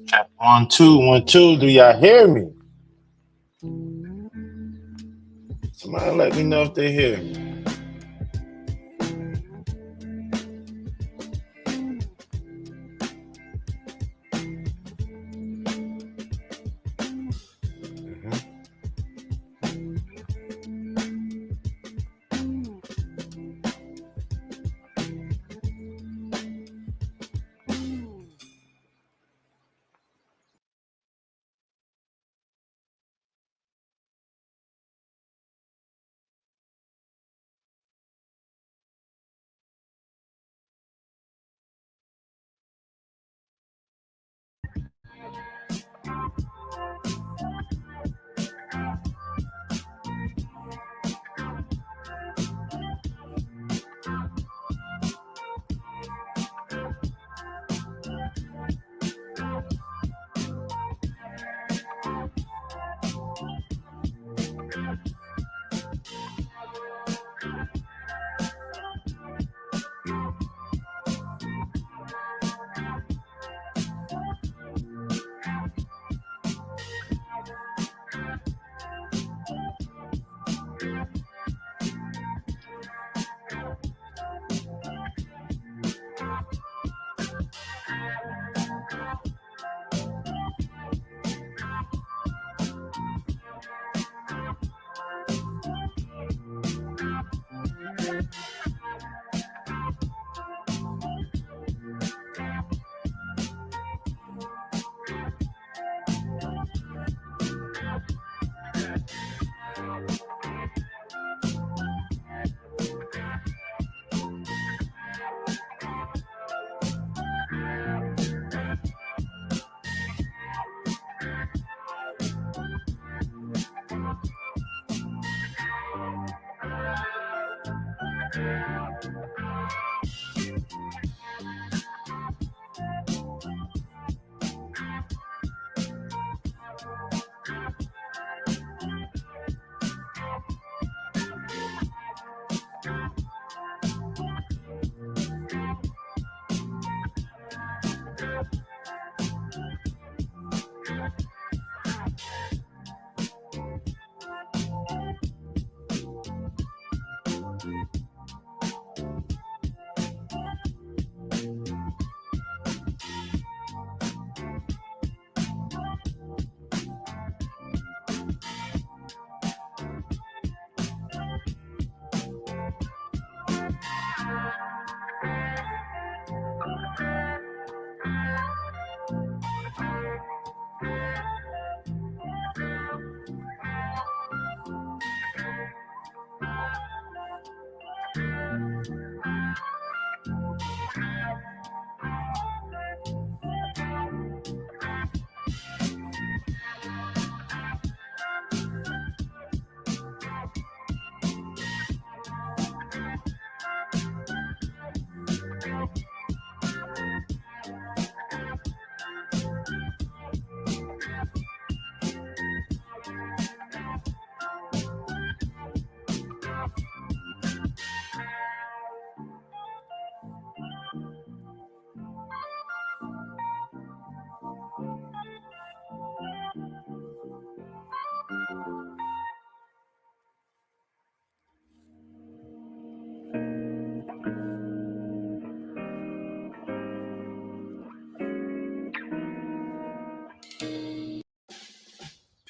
Check 1 2 1 2. Do y'all hear me? Somebody let me know if they hear me.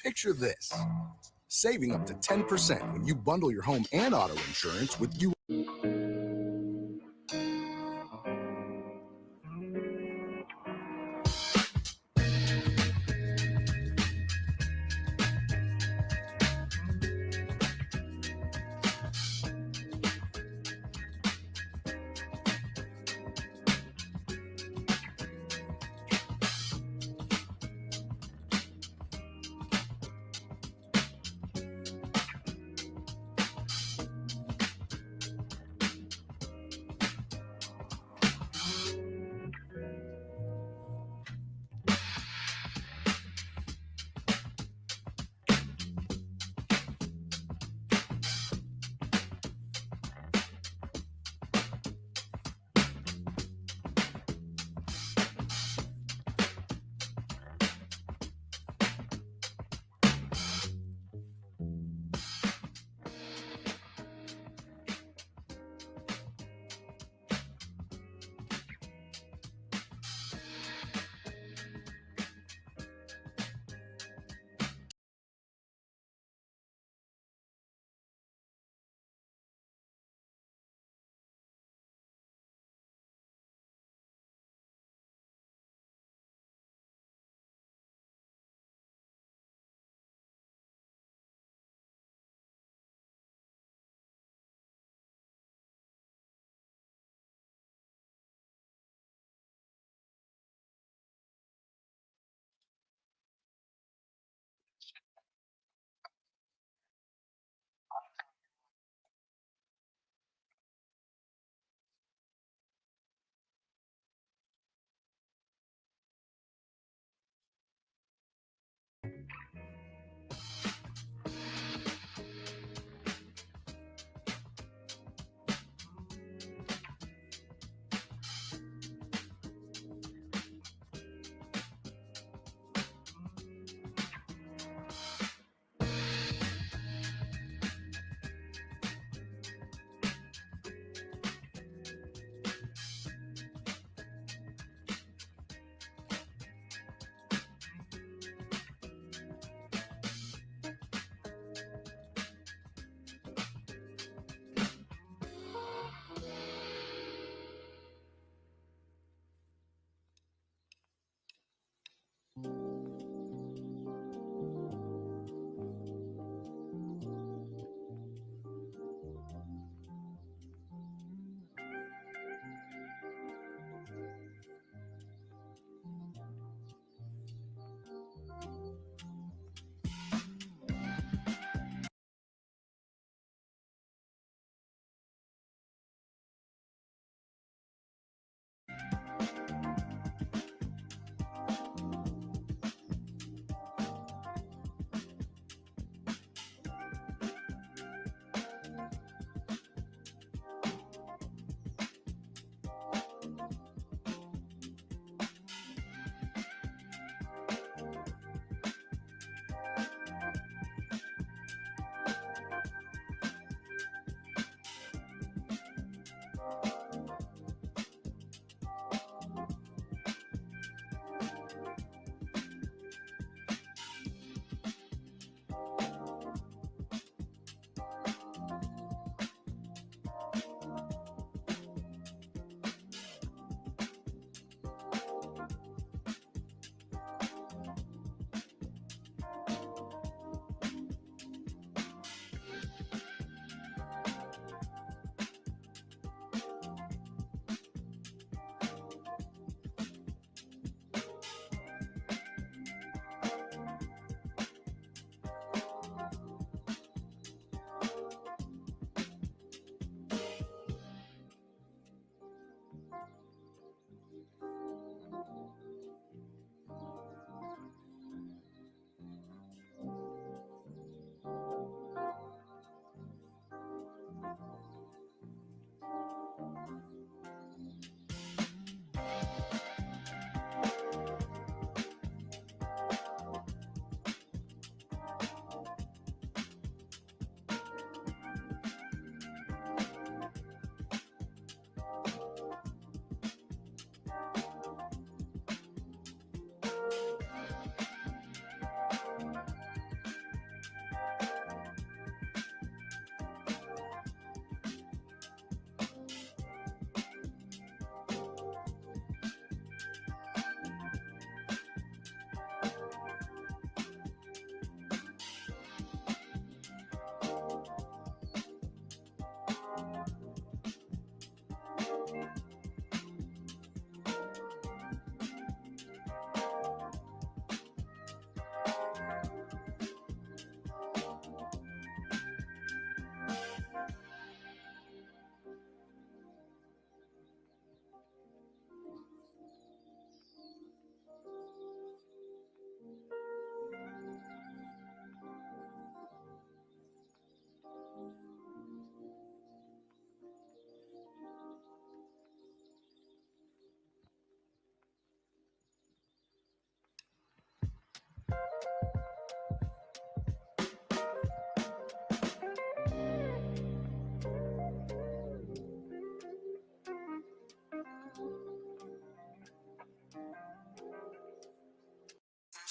Picture this, saving up to 10% when you bundle your home and auto insurance with you.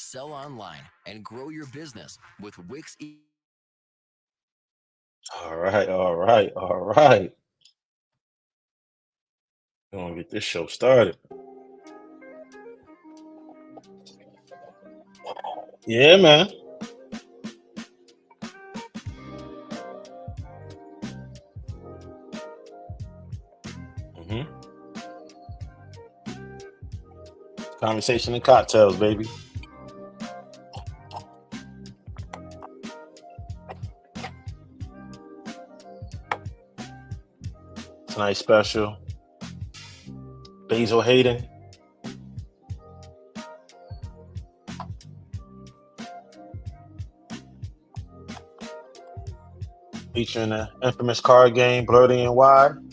sell online and grow your business with 𝗙će. All right, all right, all right. We're gonna get this show started. Yeah, man. Conversation and cocktails, baby. Tonight's special. Basil Hayden. Featuring the infamous card game, Blerdy and 𝗙će.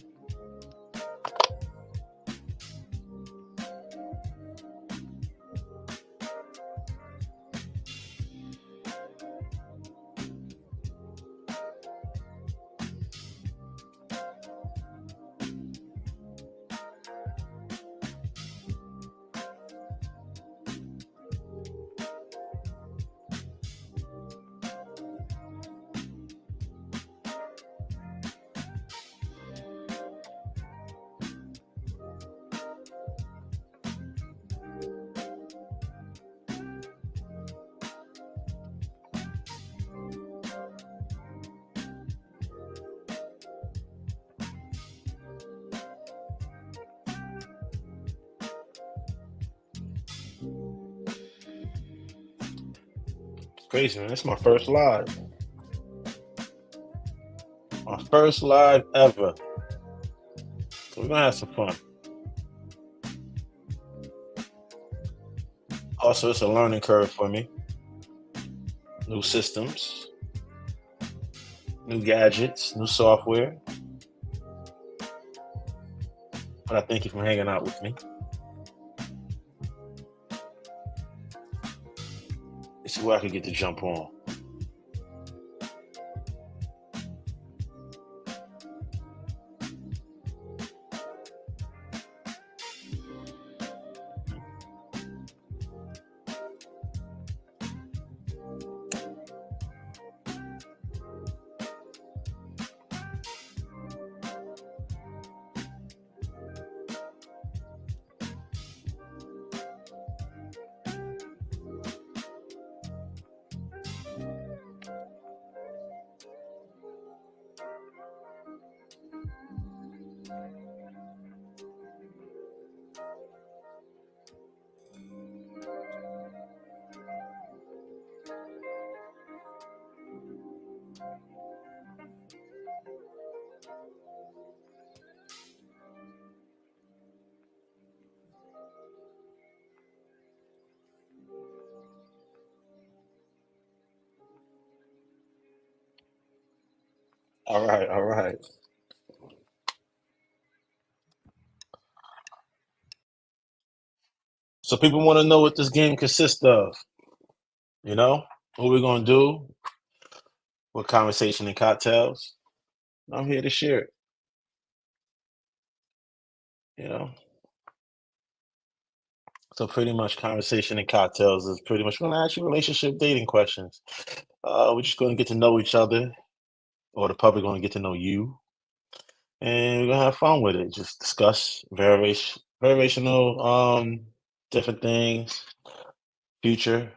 Crazy, man. This is my first live. My first live ever. So we're gonna have some fun. Also, it's a learning curve for me. New systems, new gadgets, new software. But I thank you for hanging out with me. Let's see where I can get to jump on. All right, all right. So people want to know what this game consists of. You know, what we're gonna do with conversation and cocktails. I'm here to share it. You know, so pretty much conversation and cocktails is pretty much gonna ask you relationship dating questions. We're just gonna get to know each other, or the public gonna get to know you, and we're gonna have fun with it. Just discuss variational, different things, future,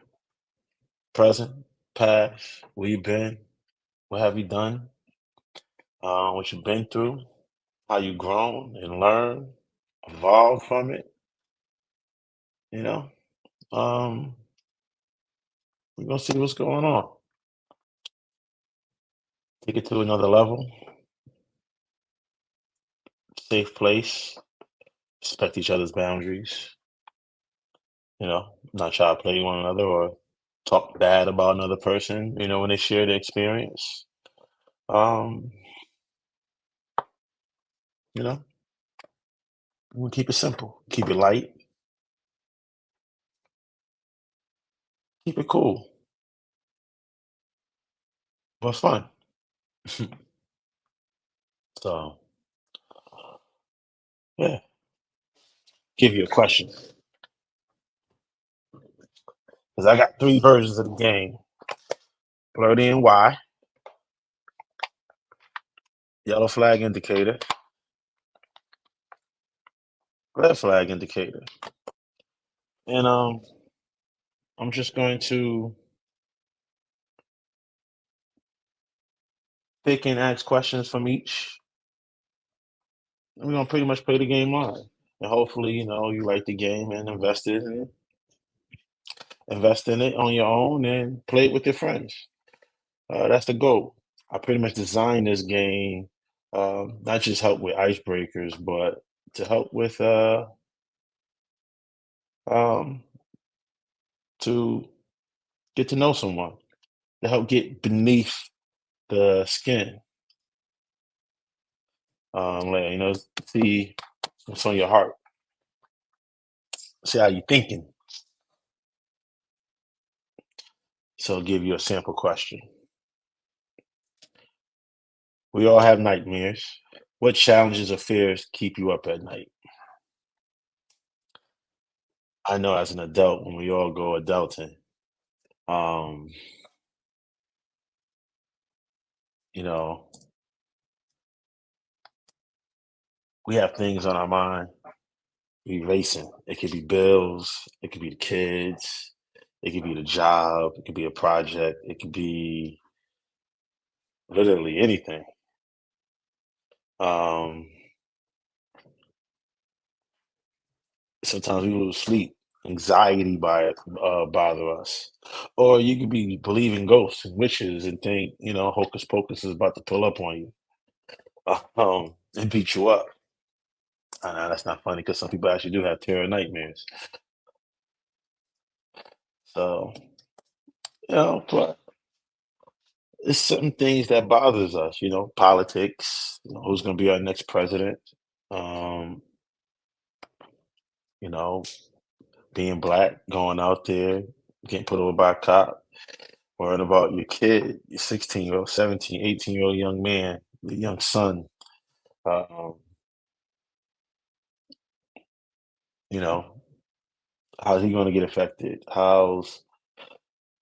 present, past, where you been, what have you done, what you've been through, how you grown and learned, evolved from it. You know, um, we're gonna see what's going on. Take it to another level, safe place, respect each other's boundaries. You know, not try to play one another or talk bad about another person. You know, when they share their experience. Um, you know, we'll keep it simple, keep it light, keep it cool, but fun. So, yeah, give you a question. because I got 3 versions of the game. Blerdy and Y, yellow flag indicator, red flag indicator. And I'm just going to pick and ask questions from each. And we're gonna pretty much play the game live. And hopefully, you like the game and invest in it on your own and play it with your friends. That's the goal. I pretty much designed this game not just help with icebreakers, but to help with um, to get to know someone, to help get beneath the skin. See what's on your heart, see how you're thinking. So I'll give you a sample question. We all have nightmares. What challenges or fears keep you up at night? I know as an adult, when we all go adulting, um, you know, we have things on our mind. We racing. It could be bills. It could be the kids. It could be the job. It could be a project. It could be literally anything. Um, Sometimes we lose sleep. Anxiety bother us, or you could be believing ghosts and witches and think hocus pocus is about to pull up on you, and beat you up. I know that's not funny because some people actually do have terror nightmares. So but it's certain things that bothers us. Politics. Who's going to be our next president? Um, you know, being black, going out there, getting put over by a cop, worrying about your kid, your 16-year-old, 17, 18-year-old young man, the young son. Um, you know, how's he going to get affected? How's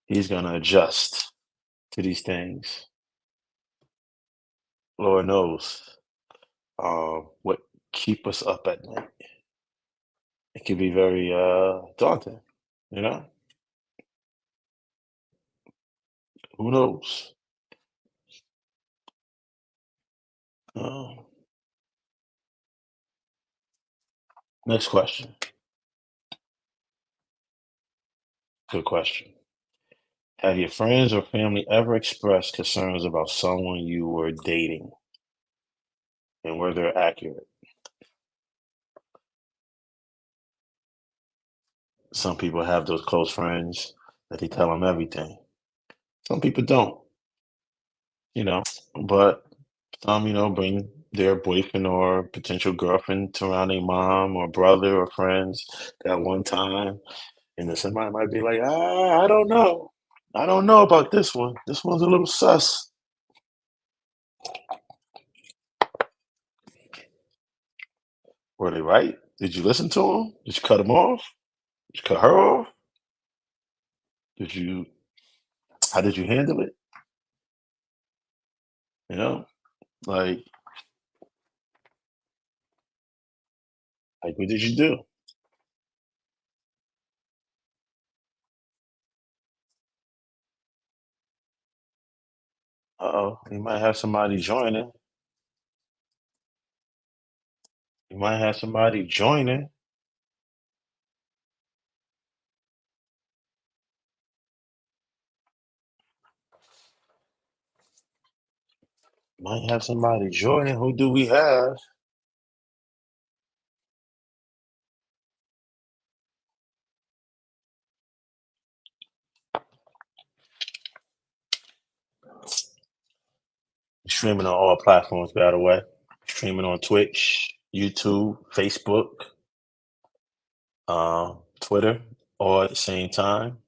he's going to adjust to these things? Lord knows what keep us up at night. It can be very daunting, you know? Who knows? Uh, Next question. Good question. Have your friends or family ever expressed concerns about someone you were dating, and were they accurate? Some people have those close friends that they tell them everything. Some people don't, you know, but some, bring their boyfriend or potential girlfriend to around their mom or brother or friends at one time. And then somebody might be like, I don't know. I don't know about this one. This one's a little sus. Were they right? Did you listen to them? Did you cut them off? Did you cut her off? Did you, how did you handle it? You know, like, what did you do? Uh-oh, you might have somebody joining. You might have somebody joining. Might have somebody joining. Who do we have? Streaming on all platforms, by the way. Streaming on Twitch, YouTube, Facebook, Twitter, all at the same time.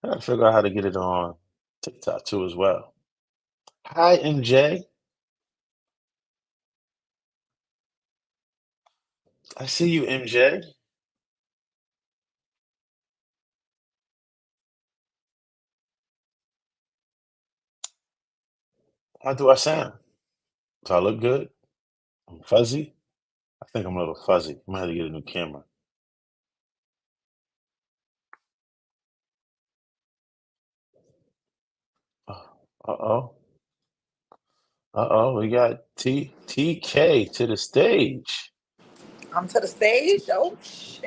I gotta figure out how to get it on TikTok too as well. Hi, MJ. I see you, MJ. How do I sound? Do I look good? I'm fuzzy? I think I'm a little fuzzy. I might have to get a new camera. Uh-oh. Uh-oh. We got TK to the stage. I'm to the stage. Oh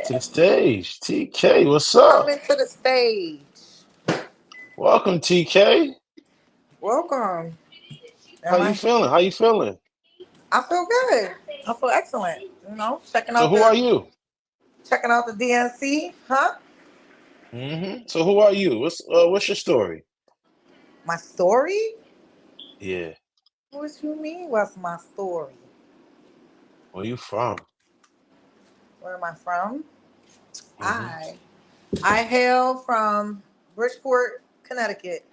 To the shit! stage. TK, what's up? Coming to the stage. Welcome, TK. Welcome. How Am you I? feeling? How you feeling? I feel good. I feel excellent. So who are you? Checking out the DNC, huh? So who are you? What's your story? My story? Yeah. What you mean? What's my story? Where you from? Where am I from? Mm-hmm. I hail from Bridgeport, Connecticut.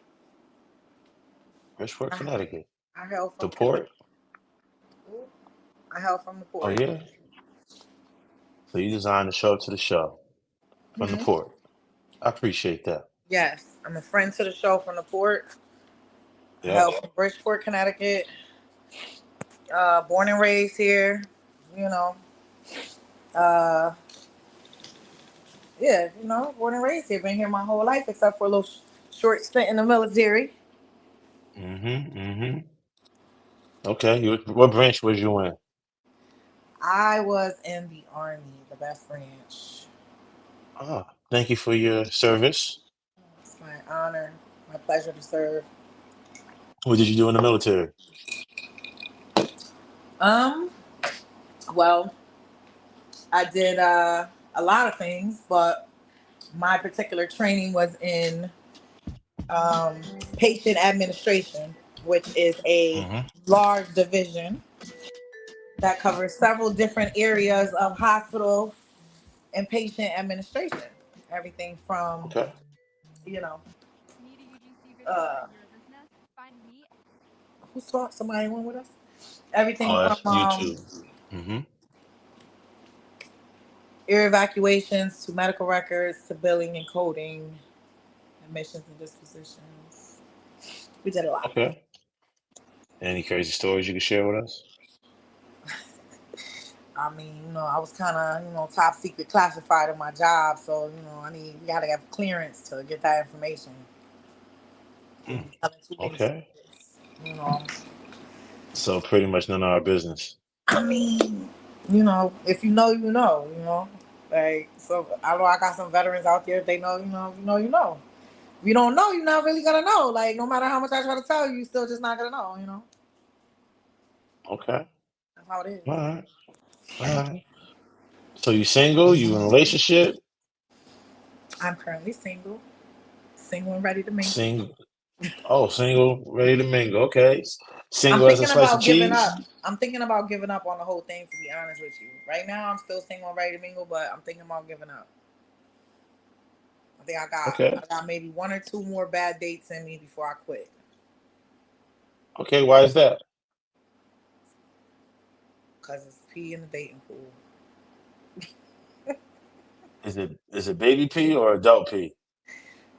Bridgeport, I, Connecticut. I hail The from port? Connecticut. I hail from the Oh port. yeah. So you designed to show up to the show from the Hmm. port. I appreciate that. Yes, I'm a friend to the show from the port. I Yep. hail from Bridgeport, Connecticut. Born and raised here. You know. Uh, yeah, born and raised here. Been here my whole life, except for a little short stint in the military. Mm-hmm. Okay. What branch was you in? I was in the Army, the best branch. Ah, thank you for your service. It's my honor, my pleasure to serve. What did you do in the military? Um, well, I did a lot of things, but my particular training was in um, patient administration, which is a Mm-hmm. large division that covers several different areas of hospital and patient administration. Everything from, Okay. you know, uh, who saw somebody went with us? Everything Oh, from that's YouTube. Mm-hmm. ear evacuations to medical records to billing and coding, admissions and dispositions. We did a lot. Okay. Any crazy stories you can share with us? I mean, I was kind of, top secret classified in my job, so we gotta have clearance to get that information. Can't Mm. be telling too many Okay. secrets, you know. So pretty much none of our business. I mean, if you know. Like, so I know I got some veterans out there. If they know, if you know, you know. If you don't know, you're not really gonna know. Like, no matter how much I try to tell you, you're still just not gonna know. Okay. That's how it is. All right. All right. So you single? You in a relationship? I'm currently single and ready to mingle. Single. Oh, single, ready to mingle. Okay. I'm Single as a thinking slice of about giving cheese? up. I'm thinking about giving up on the whole thing. To be honest with you, right now I'm still single and ready to mingle, but I'm thinking about giving up. I think Okay. I got maybe one or two more bad dates in me before I quit. Okay. Why is that? Cause it's pee in the dating pool. Is it baby pee or adult pee?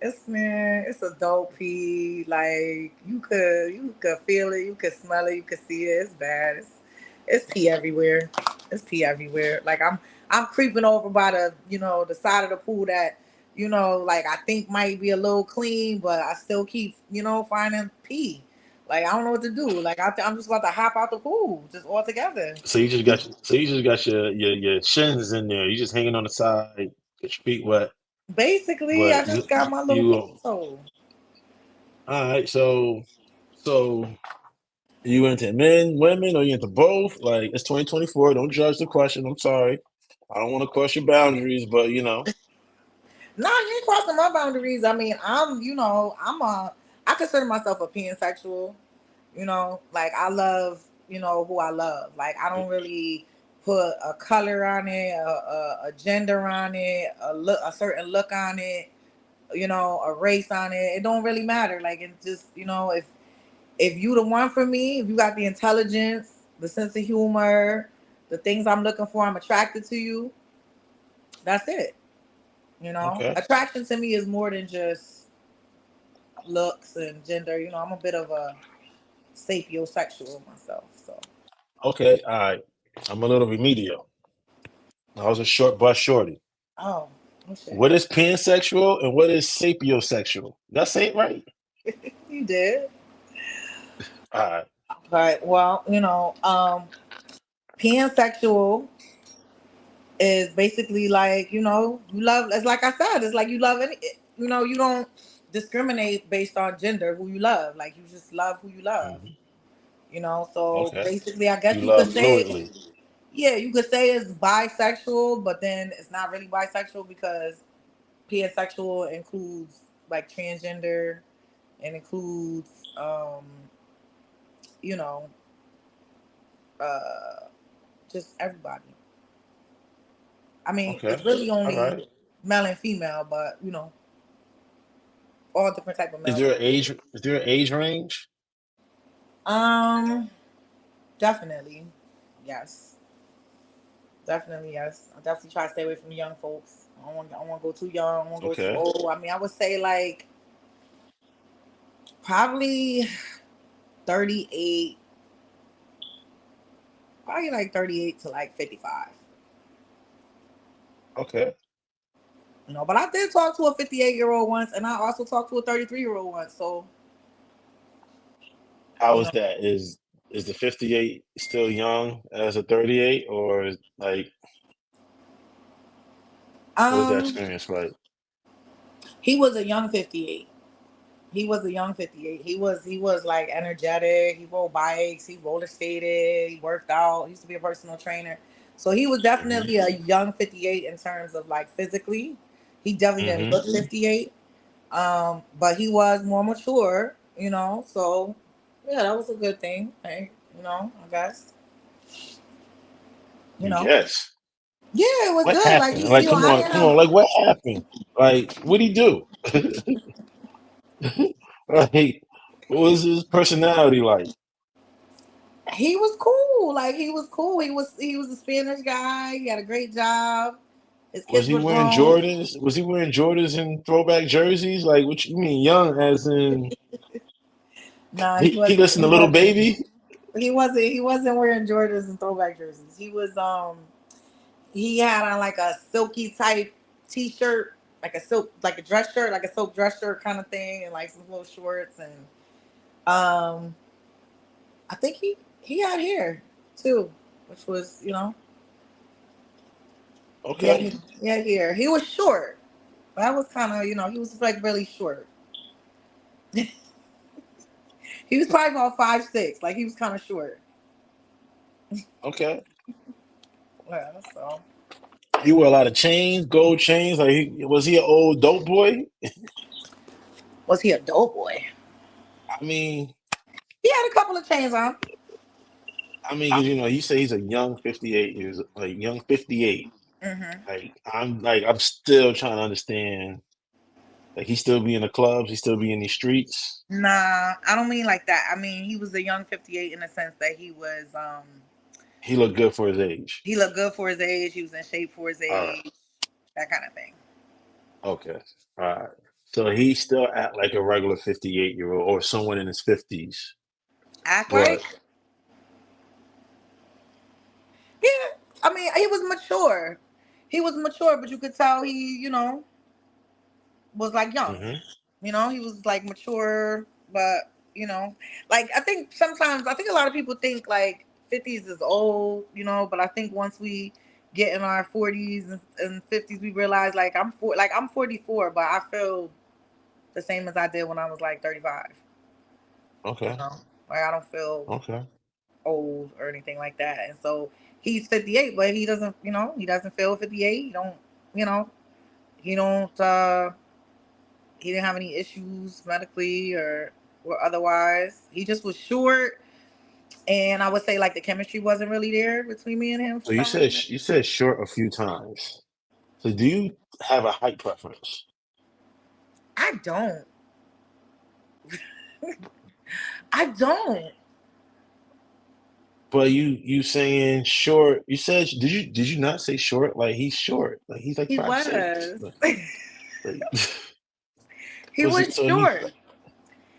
It's adult pee. Like you could feel it, you could smell it, you could see it. It's bad. It's pee everywhere. It's pee everywhere. Like I'm creeping over by the side of the pool that like I think might be a little clean, but I still keep finding pee. Like I don't know what to do. Like I'm just about to hop out the pool just altogether. So you just got your shins in there. You just hanging on the side, get your feet wet. Basically, I But just got my little you pee toe. all right. So you into men, women, or you into both? Like it's 2024. Don't judge the question. I'm sorry. I don't want to cross your boundaries, but No, you ain't crossing my boundaries. I mean, I consider myself a pansexual. Like I love, who I love. Like I don't really put a color on it, a gender on it, a certain look on it, a race on it. It don't really matter. Like it's just, if you the one for me, if you got the intelligence, the sense of humor, the things I'm looking for, I'm attracted to you. That's it. okay. Attraction to me is more than just looks and gender. I'm a bit of sapiosexual myself. So Okay, all right. I'm a little remedial. I was a short bus shorty. oh shit. What is pansexual and what is sapiosexual? That say it right? You did. All right. But well, pansexual is basically like, you love, it's like I said, it's like you love any, you don't discriminate based on gender who you love. Like you just love who you love. Mhm. So Okay. basically I guess You you could love say, fluidly. yeah, you could say it's bisexual, but then it's not really bisexual because pansexual includes like transgender and includes you know, uh just everybody. I mean, Okay. it's really All right. only male and female, but all different type of Is males. there an age? Is there an age range? Um, definitely, yes, definitely yes. I definitely try to stay away from the young folks. I don't want to go too young. I don't want to go too Okay. old. I mean, I would say like probably 38, probably like 38 to like 55. Okay. But I did talk to a 58-year-old once, and I also talked to a 33-year-old once. So, How you is know, that? Is the 58 still young as a 38, or like what was that um, experience like? he was a young 58. He was a young 58. He was like energetic. He rode bikes. He roller skated. He worked out. He used to be a personal trainer. So he was Mm-hmm. definitely a young 58 in terms of like physically. He definitely didn't Mm-hmm. look 58. But he was more mature. So yeah, that was a good thing. Hey, I guess. You know, Yes. yeah, it was What good. Like happened? Like, I come am. on. Like, what happened? Like, what'd he do? Like, what was his personality like? He was cool. Like he was cool. He was a Spanish guy. He had a great job. His Was kids he were wearing grown. Jordans? Was he wearing Jordans and throwback jerseys? Like, what you mean young? As in, Nah, he he wasn't. listened to He Little wasn't. Baby? He wasn't. He wasn't wearing Jordans and throwback jerseys. He was. He had on like a silky type T-shirt, like a silk, like a dress shirt, like a silk dress shirt kind of thing, and like some little shorts. And um, I think he had hair too, which was yeah, Okay. he had hair. He was short. That was kind of he was like really short. He was probably about 5'6". Like he was kind of short. Okay. Yeah, so. He wore a lot of chains, gold chains. Like, was he an old dope boy? Was he a dope boy? I mean, He had a couple of chains on. 'cause you say he's a young 58 years, like young 58. Hmm. I'm still trying to understand. Like, he still be in the clubs, he still be in these streets. Nah, I don't mean like that. I mean he was a young 58 in the sense that He looked good for his age. he looked good for his age. He was in shape for his All right. age. That kind of thing. Okay. All right. So he still act like a regular 58-year-old or someone in his 50s. Act like, But yeah. I mean he was mature. He was mature, but you could tell he was like young. hmm He was like mature, but like I think a lot of people think like 50s is old, but I think once we get in our 40s and 50s, we realize like I'm 44, but I feel the same as I did when I was like 35. Okay. Like I don't feel Okay. old or anything like that. And so he's 58, but he doesn't feel 58. You know, he don't. He didn't have any issues medically or otherwise. He just was short, and I would say like the chemistry wasn't really there between me and him for So you some said reason. you said short a few times. So do you have a height preference? I don't. I don't. But you saying short? You said did you not say short? Like he's short. Like he's like He 5'6". was. Like He was he? was So he short.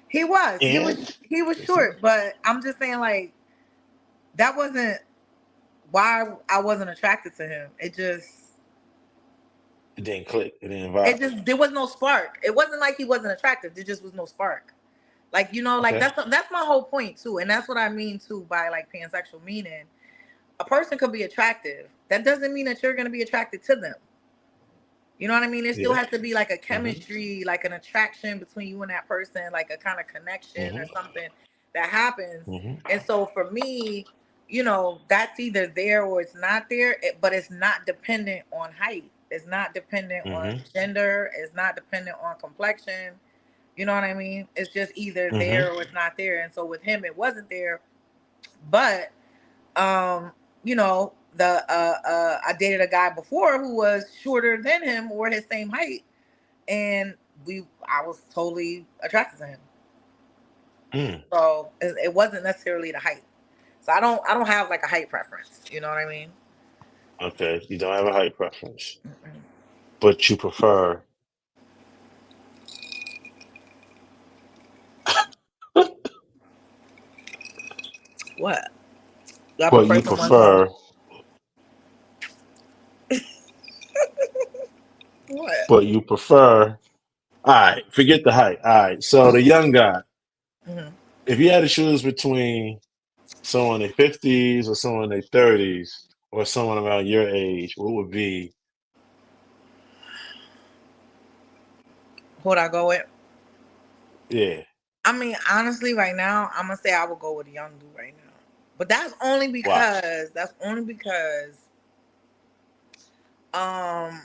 He was. He was. And He was it's a- short, but I'm just saying, like, that wasn't why I wasn't attracted to him. it didn't click. It didn't vibe. There was no spark. It wasn't like he wasn't attractive. There just was no spark. Like, like Okay. that's my whole point too, and that's what I mean too by like pansexual, meaning a person could be attractive. That doesn't mean that you're going to be attracted to them. You know what I mean? There still Yeah. has to be like a Mm-hmm. chemistry, like an attraction between you and that person, like a kind of connection or Mm-hmm. something that happens. Mm-hmm. And so for me, that's either there or it's not there, but it's not dependent on height. It's not dependent on Mm-hmm. gender. It's not dependent on complexion. You know what I mean? It's just either Mm-hmm. there or it's not there. And so with him, it wasn't there. But the I dated a guy before who was shorter than him or his same height, and I was totally attracted to him. Mm. So it wasn't necessarily the height. So I don't have like a height preference. You know what I mean? Okay. You don't have a height preference, Mm-mm. but you prefer. What? Do I But prefer you someone tall? prefer. What? But you prefer. All right. Forget the height. All right. So the young guy. Mm-hmm. If you had to choose between someone in their 50s or someone in their 30s or someone around your age, what would be? Who would I go with? Yeah. I mean, honestly, right now, I'm gonna say I would go with a young dude right now. But Why? that's only because um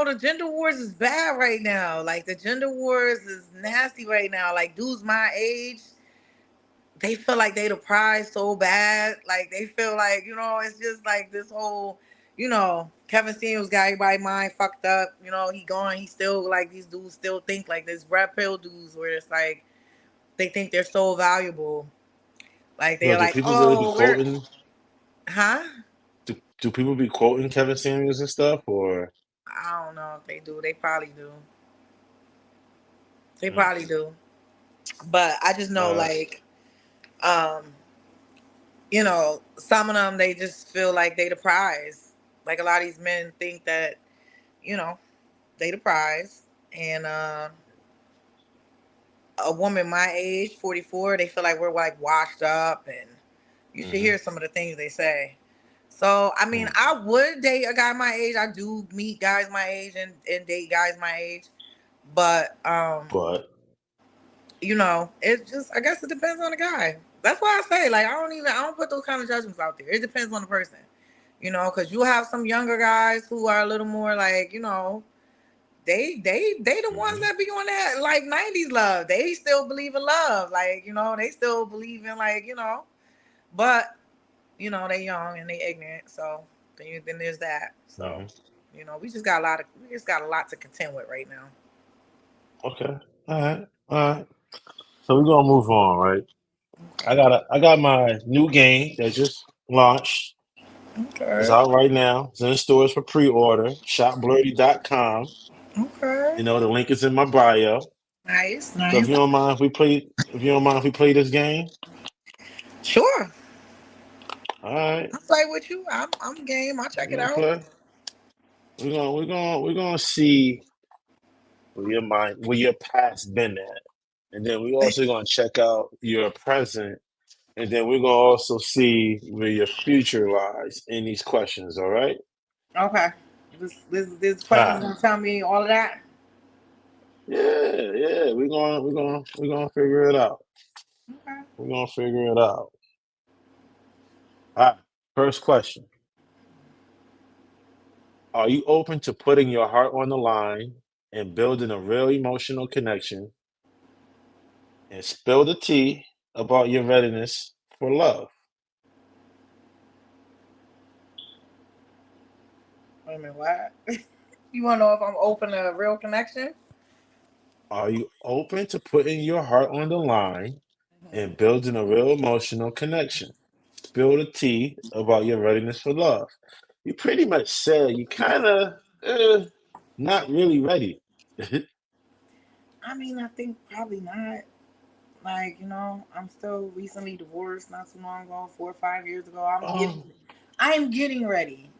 the gender wars is bad right now. Like the gender wars is nasty right now. Like dudes my age, they feel like they the prize so bad. Like they feel like, it's just like this whole, Kevin Samuels got everybody mind fucked up. He gone. He still like these dudes still think like this red pill dudes where it's like they think they're so valuable. Like Yo, they're do like, people really be oh, we're quoting? huh? Do people be quoting Kevin Samuels and stuff? Or I don't know if they do. They probably do. They mm, probably do. But I just know uh, like um some of them they just feel like they the prize. Like a lot of these men think that, you know, they the prize. And a woman my age, 44, they feel like we're like washed up, and you should mm-hmm, hear some of the things they say. So I mean, mm. I would date a guy my age. I do meet guys my age and date guys my age. But But it just, I guess it depends on the guy. That's why I say, like, I don't put those kind of judgments out there. It depends on the person, because you have some younger guys who are a little more like, they the ones mhm. that be on that like 90s love. They still believe in love. Like, they still believe in like, but they young and they ignorant. So then there's that. So, Hmm. we just got a lot to contend with right now. Okay. All right. All right. So we're gonna move on, right? Okay. I got my new game that just launched. It's Okay. out right now. It's in the stores for pre-order. ShopBlerdy.com. Okay. The link is in my bio. Nice, So nice. if you don't mind if we play this game, Sure. all right, I'll play with you. I'm game. I'll check we're it gonna out. play. We're gonna see where your past been at, and then we're also gonna check out your present, and then we're gonna also see where your future lies in these questions. All right. Okay. This All question's right. gonna tell me all of that. Yeah, yeah. We're gonna figure it out. Okay. We're gonna figure it out. All right. First question: are you open to putting your heart on the line and building a real emotional connection and spill the tea about your readiness for love? Wait a minute, what? You wanna know if I'm open to a real connection? Are you open to putting your heart on the line and Mhm. building a real emotional connection? Spill the tea about your readiness for love. You pretty much said you kind of not really ready. I mean, I think probably not. Like, I'm still recently divorced not too long ago, 4 or 5 years ago. Oh, I'm getting ready.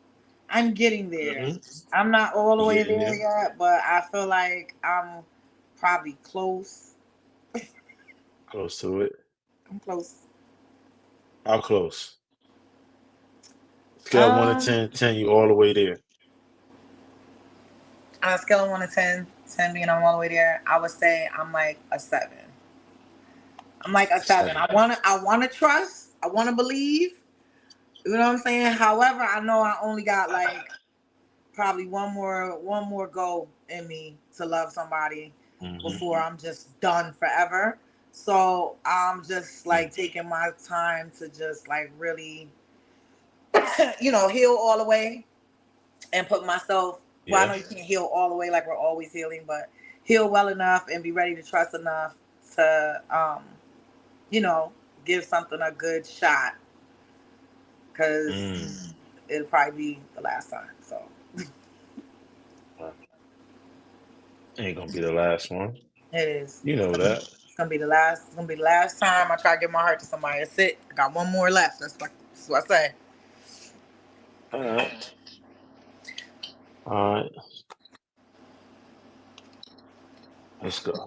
I'm getting there. hmm, I'm not all the you way getting there there? yet, but I feel like I'm probably close. Close to it. I'm close. How close? Scale 1 to Um, 10, 10, you all the way there. on a scale of 1 to 10, 10 being I'm all the way there, I would say I'm like a 7. I'm like a 7. 7. I wanna trust. I wanna believe. You know what I'm saying? However, I know I only got like probably one more go in me to love somebody Mm-hmm. before I'm just done forever. So I'm just like taking my time to just like really heal all the way and put myself, well, I Yeah. know you can't heal all the way like we're always healing, but heal well enough and be ready to trust enough to you know give something a good shot, Mm. because it'll probably be the last time. So Ain't gonna be the last one. it is. You know that. It's gonna be the last. It's gonna be the last time I try to give my heart to somebody. That's it. I got one more left. That's what I say. All right. All right. Let's go.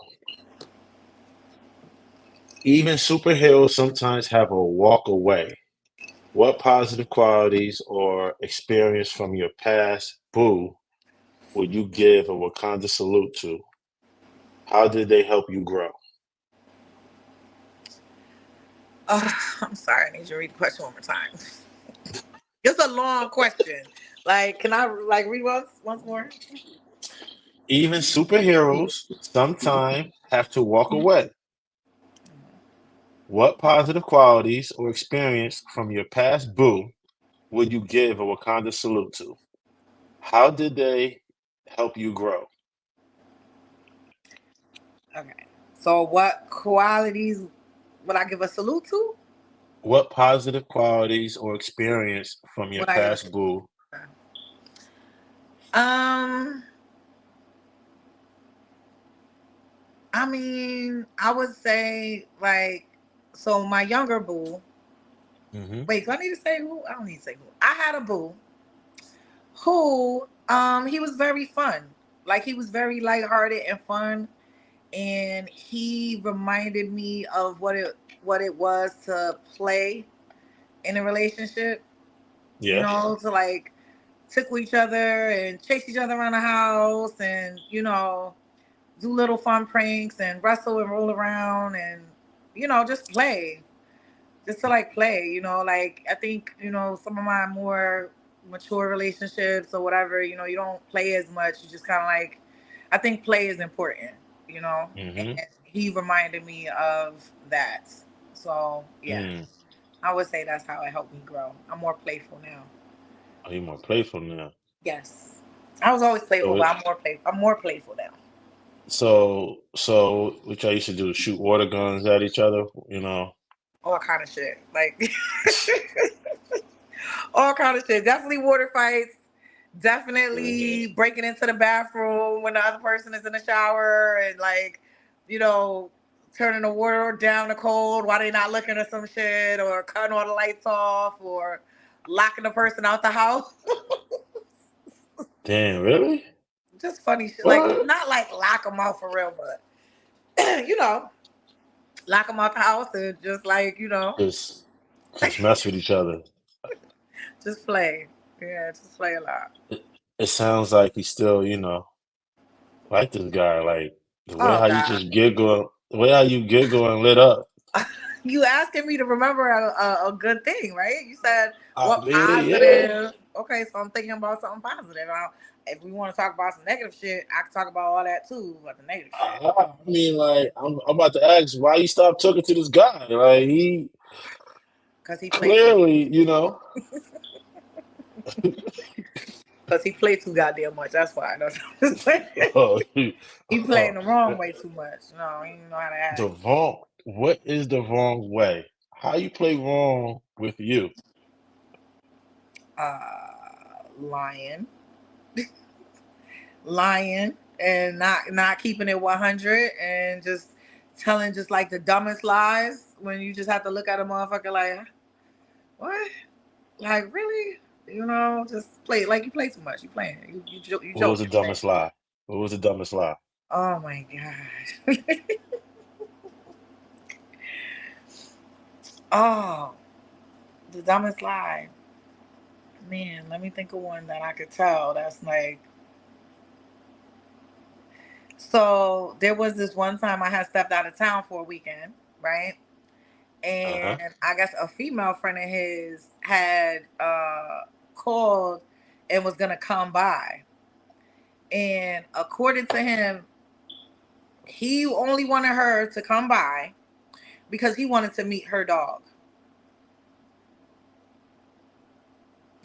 Even superheroes sometimes have a walk away. What positive qualities or experience from your past boo would you give a Wakanda salute to? How did they help you grow? Oh, I'm sorry. I need you to read the question one more time. It's a long question. Like, can I like read once more? Even superheroes sometimes have to walk away. What positive qualities or experience from your past boo would you give a Wakanda salute to? How did they help you grow? Okay. So, what qualities would I give a salute to? What positive qualities or experience from your Would I give a past salute boo? to? Um, I mean, I would say like, so my younger boo. Hmm. Wait, do I need to say who? I don't need to say who. I had a boo who he was very fun. Like, he was very lighthearted and fun, and he reminded me of what it was to play in a relationship, Yeah. to like tickle each other and chase each other around the house, and do little fun pranks and wrestle and roll around, and just play, just to like play, like I think, some of my more mature relationships or whatever, you don't play as much. You just kind of like, I think play is important, and Hmm. he reminded me of that. So yeah, Mm. I would say that's how it helped me grow. I'm more playful now. Are you more playful now? Yes, I was always playful, So, but I'm more playful now. so what y'all used to do? Shoot water guns at each other? All kind of shit, like all kind of shit. Definitely water fights. Mhm. Definitely breaking into the bathroom when the other person is in the shower, and like, you know, turning the water down to cold while they not looking at some shit, or cutting all the lights off, or locking the person out the house. Damn, really? Just funny shit. Like, What? not like lock them out for real, but lock them out the house and just like, Just, just mess with each other. just play. Yeah, just play a lot. It sounds like you still, like this guy. Like the way Oh how you God. just giggle, the way how you giggle and lit up. You asking me to remember a good thing, right? You said I what mean, yeah. positive. Okay, so I'm thinking about something positive. Now, if we want to talk about some negative shit, I can talk about all that too, but the negative shit. I mean, like, I'm about to ask why you stopped talking to this guy. Like, he Because he played too. clearly, Because he played too goddamn much. That's why. oh, He playing the wrong way too much. No, he didn't know how to the act. wrong. What is the wrong way? How you play wrong with you? Lying. Lying. and not keeping it 100 and just telling just like the dumbest lies when you just have to look at a motherfucker like, what? Like, really? You know, just play like you play too much. You playing. You What was the joking. dumbest lie? What was the dumbest lie? Oh my gosh. Oh, the dumbest lie. Man, let me think of one that I could tell. That's like, so there was this one time I had stepped out of town for a weekend, right? Uh-huh. And I guess a female friend of his had called and was gonna come by. And according to him, he only wanted her to come by because he wanted to meet her dog.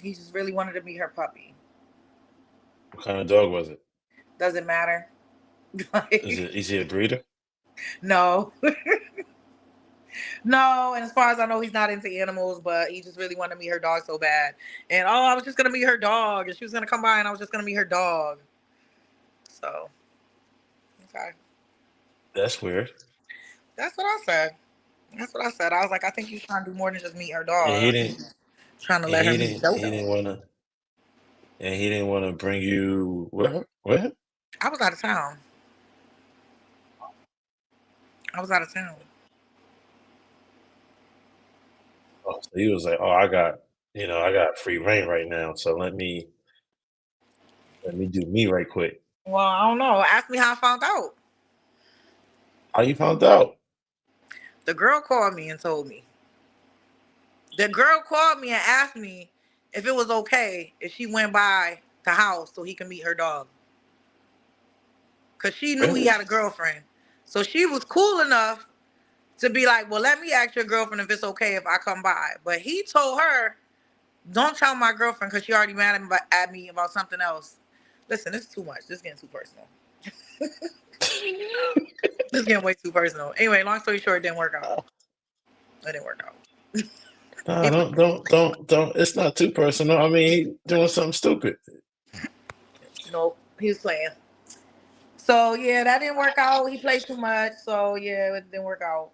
He just really wanted to meet her puppy. What kind of dog was it? Doesn't matter. Is he a breeder? No. No, and as far as I know, he's not into animals, but he just really wanted to meet her dog so bad. And oh, I was just gonna meet her dog, and she was gonna come by, and I was just gonna meet her dog. So, okay, That's weird. that's what I said. That's what I said. I was like, I think he's trying to do more than just meet her And dog. he I think didn't he's trying to and let her meet he Dodo. didn't wanna bring you where? I was out of town. I was out of town. Oh, so he was like, "Oh, I got free reign right now, so let me do me right quick." Well, I don't know. Ask me how I found out. How you found out? The girl called me and told me. The girl called me and asked me if it was okay if she went by the house so he could meet her dog. Because she knew he Really? had a girlfriend. So she was cool enough to be like, well, let me ask your girlfriend if it's okay if I come by. But he told her, don't tell my girlfriend because she already mad at me about something else. Listen, this is too much. This is getting too personal. This is getting way too personal. Anyway, long story short, it didn't work out. It didn't work out. No, don't. It's not too personal. I mean, he doing something stupid. Nope, he was playing. So yeah, that didn't work out. He played too much. So yeah, it didn't work out.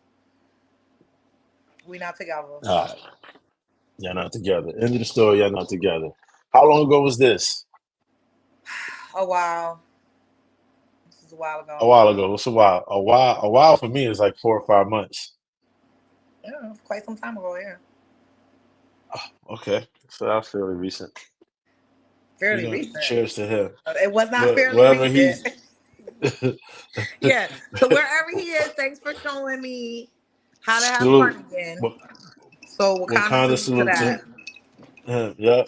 We not together. All right, y'all not together. End of the story. Y'all not together. How long ago was this? Oh wow, this is a while A ago. while ago. It's a while. A while for me is like 4 or 5 months. Yeah, quite some time ago. Yeah, Okay, so that's fairly recent. fairly recent. Cheers to him. It was not But fairly wherever recent. he's, Yeah. So wherever he is, thanks for showing me how to have salute. fun again. What, So what kind of kind of salute to salute to that. him? Yeah.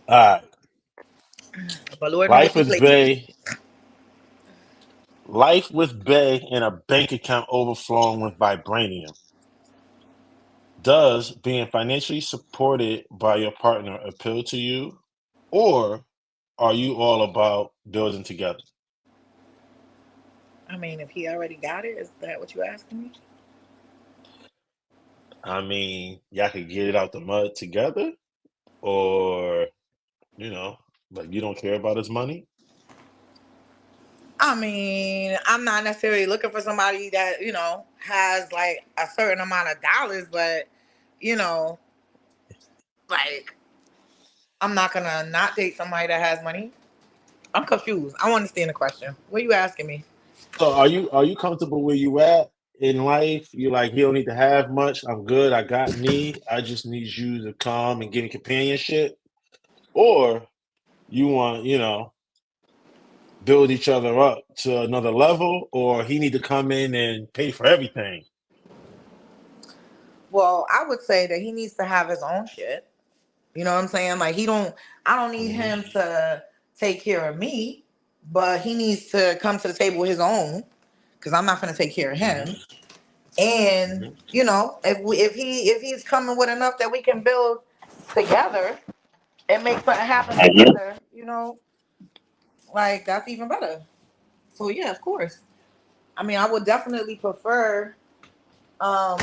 All right. But Lord know what Life he with played too. Bay. Life with Bay and a bank account overflowing with vibranium. Does being financially supported by your partner appeal to you, or are you all about building together? I mean, if he already got it, is that what you asking me? I mean, y'all could get it out the mud together, or like you don't care about his money. I mean, I'm not necessarily looking for somebody that, has like a certain amount of dollars, but, you know, like, I'm not gonna not date somebody that has money. I'm confused. I want to understand the question. What are you asking me? So are you comfortable where you at in life? You like you don't need to have much. I'm good. I got me. I just need you to come and give me companionship, or you want build each other up to another level, or he need to come in and pay for everything. Well, I would say that he needs to have his own shit. You know what I'm saying? Like I don't need Hmm. him to take care of me, but he needs to come to the table with his own because I'm not going to take care of Hmm. him. And Hmm. if he's coming with enough that we can build together and make something happen together, like that's even better. So yeah, of course. I mean, I would definitely prefer. Um,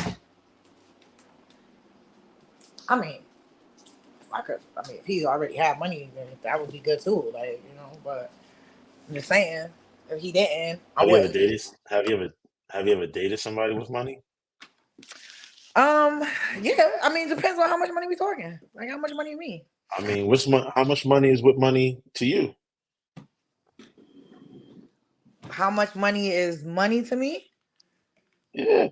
I mean, if he already had money, then that would be good too. Like, but I'm just saying, if he didn't, I Have you ever wouldn't. dated? Have you ever dated somebody with money? Yeah. I mean, depends on how much money we talking. Like, how much money you mean? I mean, how much money is with money to you? How much money is money to me? Yeah.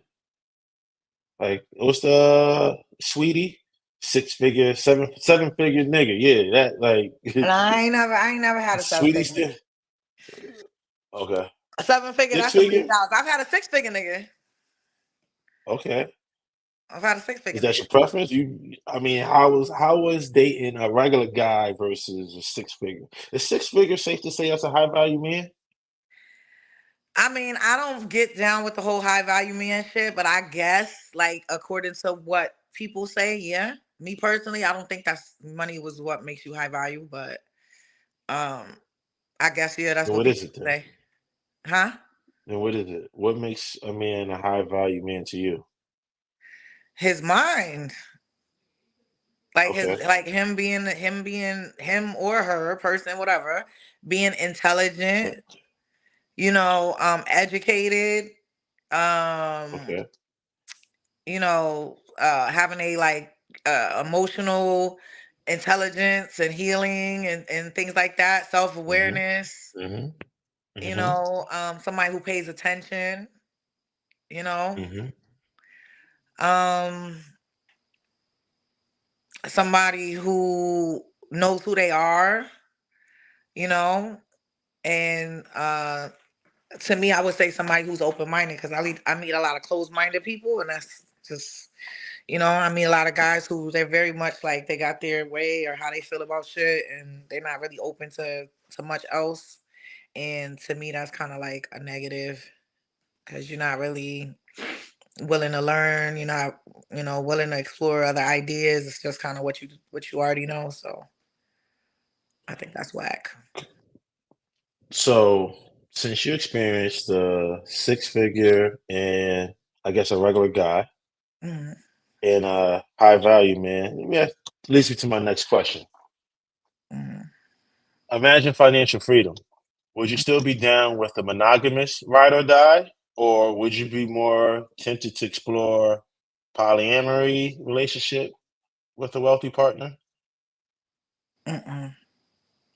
Like, what's the sweetie? Six figure, seven figure nigga. Yeah, that like And I ain't never had a seven sweetie figure still. nigga. Okay. A seven figure, Six that's $1 million. figure? I've had a 6 figure nigga. Okay. I've had a 6 figure Is that nigga. your preference? I mean, how was dating a regular guy versus a six figure? Is six figure safe to say that's a high value man? I mean, I don't get down with the whole high value man shit, but I guess, like, according to what people say, yeah. Me personally, I don't think that's money was what makes you high value, but um, I guess yeah, that's Then what what is people it then? say. Huh? Then what is it? What makes a man a high value man to you? His mind. Like Okay. him or her, person, whatever, being intelligent, Okay. educated, um, Okay. having a emotional intelligence and healing and things like that, Mm-hmm. self-awareness, Mm-hmm. Mm-hmm. somebody who pays attention, you know, Mm-hmm. um, somebody who knows who they are, you know, and to me, I would say somebody who's open-minded because I meet a lot of closed-minded people, and that's just, I meet a lot of guys who they're very much like they got their way or how they feel about shit, and they're not really open to much else. And to me, that's kind of like a negative because you're not really willing to learn. You're not, willing to explore other ideas. It's just kind of what you already know. So I think that's whack. So since you experienced the six figure and I guess a regular guy Mhm. and a high value man, leads me to my next question. Mhm. Imagine financial freedom. Would you still be down with a monogamous ride or die, or would you be more tempted to explore polyamory relationship with a wealthy partner? Mm-mm.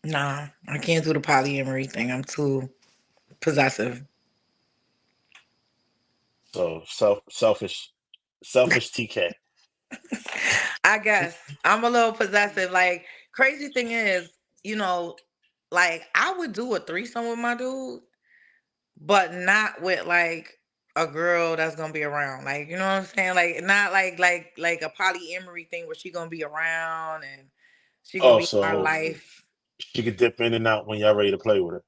Nah, I can't do the polyamory thing. I'm too possessive. So selfish TK. I guess I'm a little possessive. Like, crazy thing is, you know, like I would do a threesome with my dude, but not with like a girl that's gonna be around. Like, you know what I'm saying? Like, not like a polyamory thing where she gonna be around and she gonna Oh, be in my so life. she could dip in and out when y'all ready to play with her.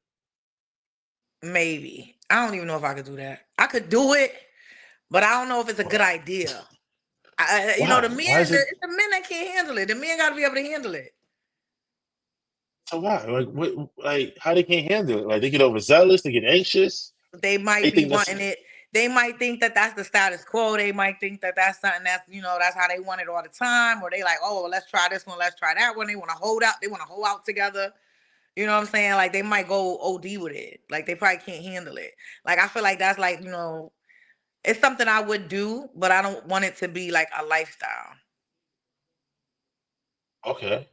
Maybe I don't even know if I could do that. I could do it, but I don't know if it's a good idea. The Why? Why men, is it it's the men that can't handle it. The men got to be able to handle it. so why? Like what like how they can't handle it? Like they get overzealous, they get anxious. They They might be think that's wanting it. They might think that that's the status quo. They might think that that's something that's, that's how they want it all the time. Or they like, oh, well, let's try this one, let's try that one. They want to hold out. They want to hold out together. You know what I'm saying? Like they might go OD with it. Like they probably can't handle it. Like I feel like that's like, it's something I would do, but I don't want it to be like a lifestyle. okay.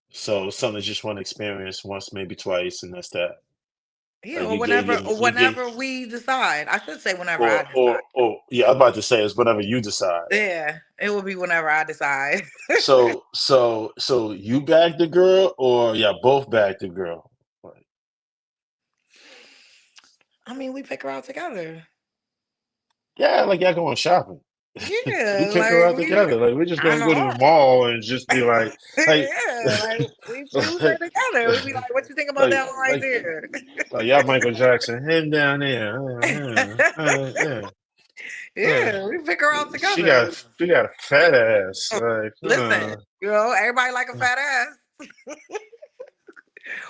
So something you just want to experience once, maybe twice, and that's that. Yeah, Like or you get whenever we decide. I should say whenever I decide. or yeah, I'm about to say it's whatever you decide. Yeah, it will be whenever I decide. So you bag the girl or yeah, both bag the girl. Like, I mean, we pick her out together. yeah, like y'all going shopping. We Yeah, pick her like out together. Like we're just I gonna go to know. the mall and just be like, Yeah, like we choose her together. We be like, what you think about like, that one right like, there? like y'all Michael Jackson, him down there. Yeah. Yeah, we pick her out She together. got a fat ass. Like, Listen, everybody like a fat ass.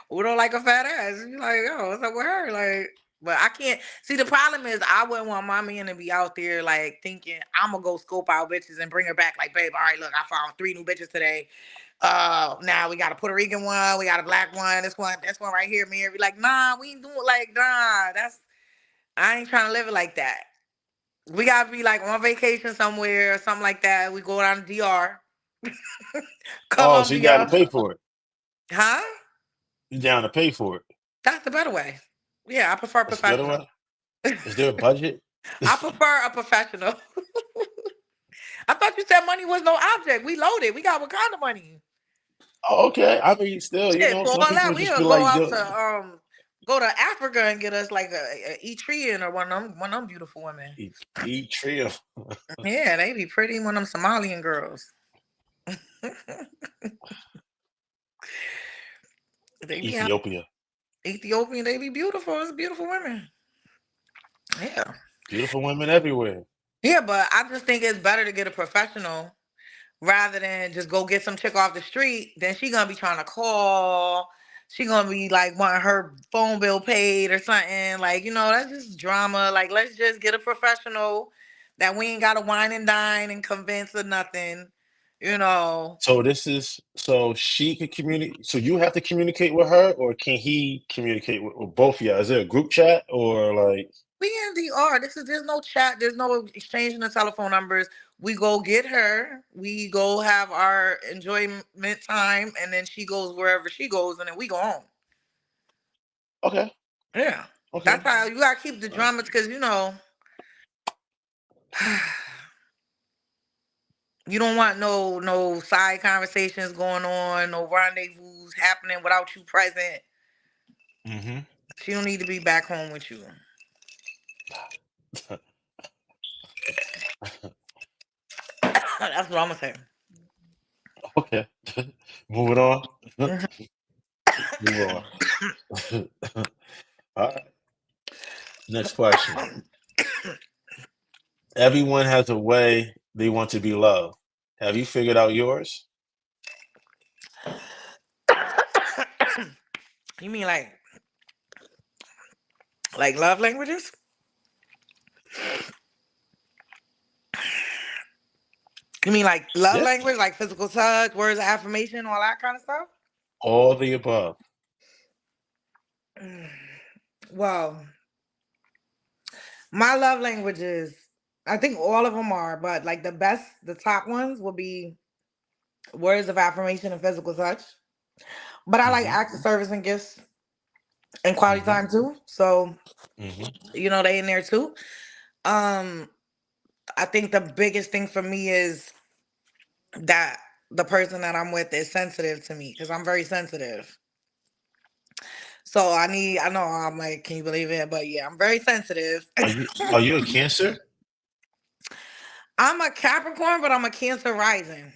We don't like a fat ass. You like, yo, what's up with her? Like, but I can't see. The problem is, I wouldn't want my man to be out there like thinking I'm gonna go scope out bitches and bring her back. Like, babe, all right, look, I found 3 new bitches today. Now we got a Puerto Rican one, we got a black one, this one right here, Mary. Like, nah, we ain't doing like, nah, I ain't trying to live it like that. We gotta be like on vacation somewhere or something like that. We go down to DR. Oh, so you got to Colombia. pay for it. Huh? You down to pay for it. That's the better way. Yeah, I prefer That's the better professional. way. Is there a budget? I prefer a professional. I thought you said money was no object. We loaded. We got Wakanda money. Oh, okay. I mean, still, Shit, for some all people that, just we'll be go like, out to go to Africa and get us like a Eritrean or one of them beautiful women. eat trio. Yeah, they be pretty. One of them Somalian girls. They be Ethiopian. They be beautiful. It's beautiful women. Yeah. Beautiful women everywhere. Yeah, but I just think it's better to get a professional rather than just go get some chick off the street. Then she gonna be trying to call. She gonna be like wanting her phone bill paid or something. Like, that's just drama. Like, let's just get a professional that we ain't gotta wine and dine and convince or nothing. So she can communicate. So you have to communicate with her, or can he communicate with both of you? Is there a group chat or like? We in DR. There's no chat. There's no exchanging the telephone numbers. We go get her. We go have our enjoyment time, and then she goes wherever she goes, and then we go home. Okay. Yeah. Okay. That's how you gotta keep the drama, because you don't want no side conversations going on, no rendezvous happening without you present. Mm-hmm. She don't need to be back home with you. That's what I'm gonna say. Okay. Moving on. Move on. All right. Next question. Everyone has a way they want to be loved. Have you figured out yours? You mean like love languages? You mean like love Yeah. language, like physical touch, words of affirmation, all that kind of stuff? All the above. Well, my love languages, I think all of them are, but like the top ones will be words of affirmation and physical touch. But I like acts of service and gifts and quality time too. So, they in there too. I think the biggest thing for me is that the person that I'm with is sensitive to me, because I'm very sensitive. So I know I'm like, can you believe it? But yeah, I'm very sensitive. Are you a Cancer? I'm a Capricorn, but I'm a Cancer rising.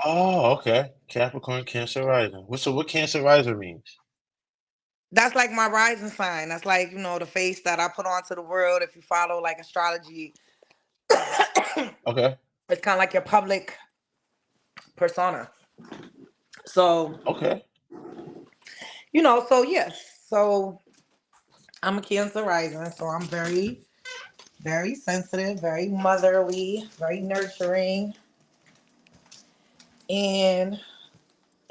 Oh, okay. Capricorn, Cancer rising. What Cancer rising means? That's like my rising sign. That's like, the face that I put onto the world. If you follow like astrology, Okay. it's kind of like your public persona. So, Okay. so yes. So I'm a Cancer rising. So I'm very, very sensitive, very motherly, very nurturing. And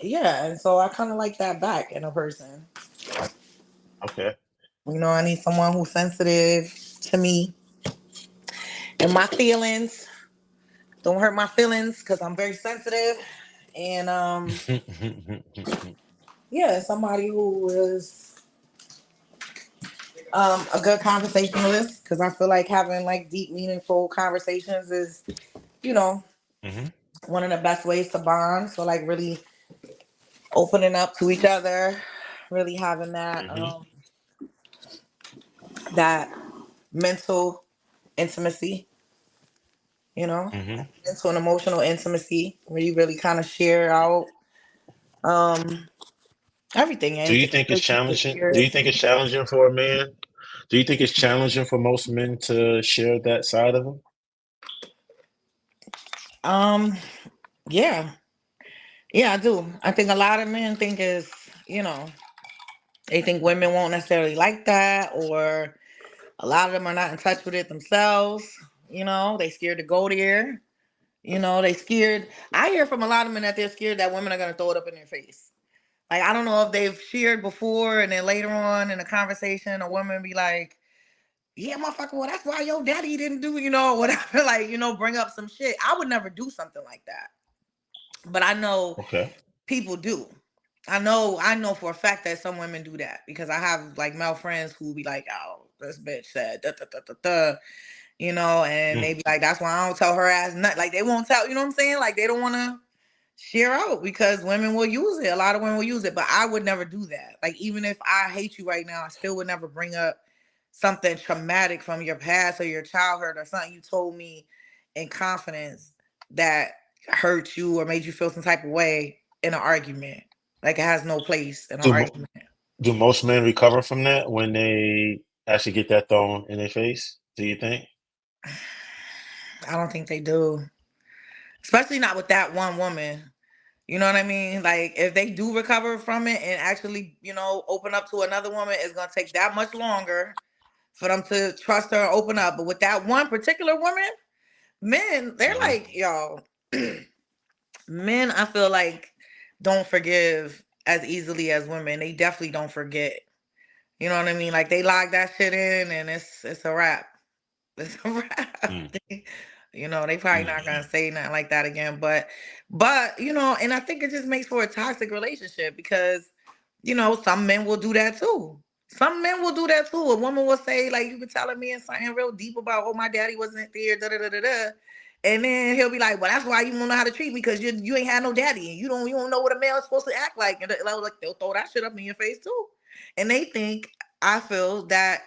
yeah, and so I kind of like that back in a person. Okay. I need someone who's sensitive to me and my feelings. Don't hurt my feelings, because I'm very sensitive. And yeah, somebody who is a good conversationalist, because I feel like having like deep, meaningful conversations is, one of the best ways to bond. So like really opening up to each other, really having that mental intimacy, mental and emotional intimacy, where you really kind of share out everything. Do And you think it's challenging? Do you insecurities. think it's challenging for a man? Do you think it's challenging for most men to share that side of them? Yeah. Yeah, I do. I think a lot of men think they think women won't necessarily like that, or a lot of them are not in touch with it themselves. They scared to go there. You know, they scared. I hear from a lot of men that they're scared that women are gonna throw it up in their face. Like I don't know if they've shared before, and then later on in a conversation, a woman be like, "Yeah, motherfucker, well that's why your daddy didn't do, you know, whatever." Like bring up some shit. I would never do something like that, but I know Okay. people do. I know for a fact that some women do that because I have like male friends who be like, "Oh, this bitch said da da da da da," and they Mm. be like, "That's why I don't tell her ass nothing." Like they won't tell, you know what I'm saying? Like they don't want to share out because women will use it. A lot of women will use it, but I would never do that. Like even if I hate you right now, I still would never bring up something traumatic from your past or your childhood or something you told me in confidence that hurt you or made you feel some type of way in an argument. Like it has no place in an Do mo- argument. do most men recover from that when they actually get that thrown in their face? Do you think? I don't think they do. Especially not with that one woman. You know what I mean? Like if they do recover from it and actually, open up to another woman, it's gonna take that much longer for them to trust her and open up. But with that one particular woman, men, they're Hmm. like, y'all, men, I feel like don't forgive as easily as women. They definitely don't forget. You know what I mean? Like they log that shit in and it's a wrap. It's a wrap. Mm. They probably Mm. not gonna say nothing like that again. But and I think it just makes for a toxic relationship because, some men will do that too. Some men will do that too. A woman will say, like, you been telling me something real deep about, oh, my daddy wasn't there, da da da da da. And then he'll be like, well, that's why you don't know how to treat me because you ain't had no daddy and you don't know what a male is supposed to act like. And like they'll throw that shit up in your face too. And they think, I feel that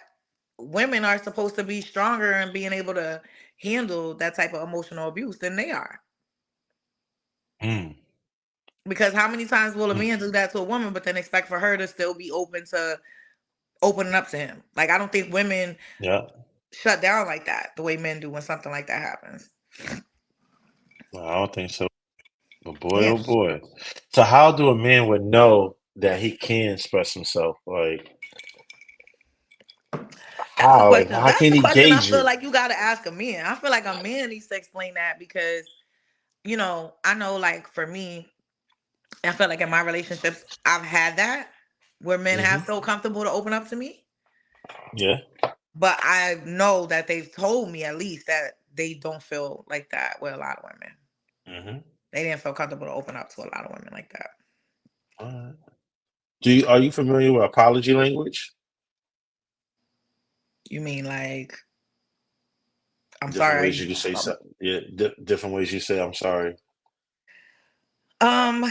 women are supposed to be stronger and being able to handle that type of emotional abuse than they are. Mm. Because how many times will a Mm. man do that to a woman, but then expect for her to still be open to opening up to him? Like, I don't think women Yeah. shut down like that the way men do when something like that happens. No, I don't think so. But boy, Yeah, oh boy. So how do a man would know that he can express himself? Like that's the how? Like question. how That's can the he question I gauge feel it? like you got to ask a man. I feel like a man needs to explain that because, I know, like, for me, I feel like in my relationships, I've had that where men have Hmm. felt comfortable to open up to me. Yeah. But I know that they've told me at least that they don't feel like that with a lot of women. Hmm. They didn't feel comfortable to open up to a lot of women like that. All right. Are you familiar with apology language? You mean like, I'm Different sorry, ways you can say yeah, different ways you say I'm sorry. um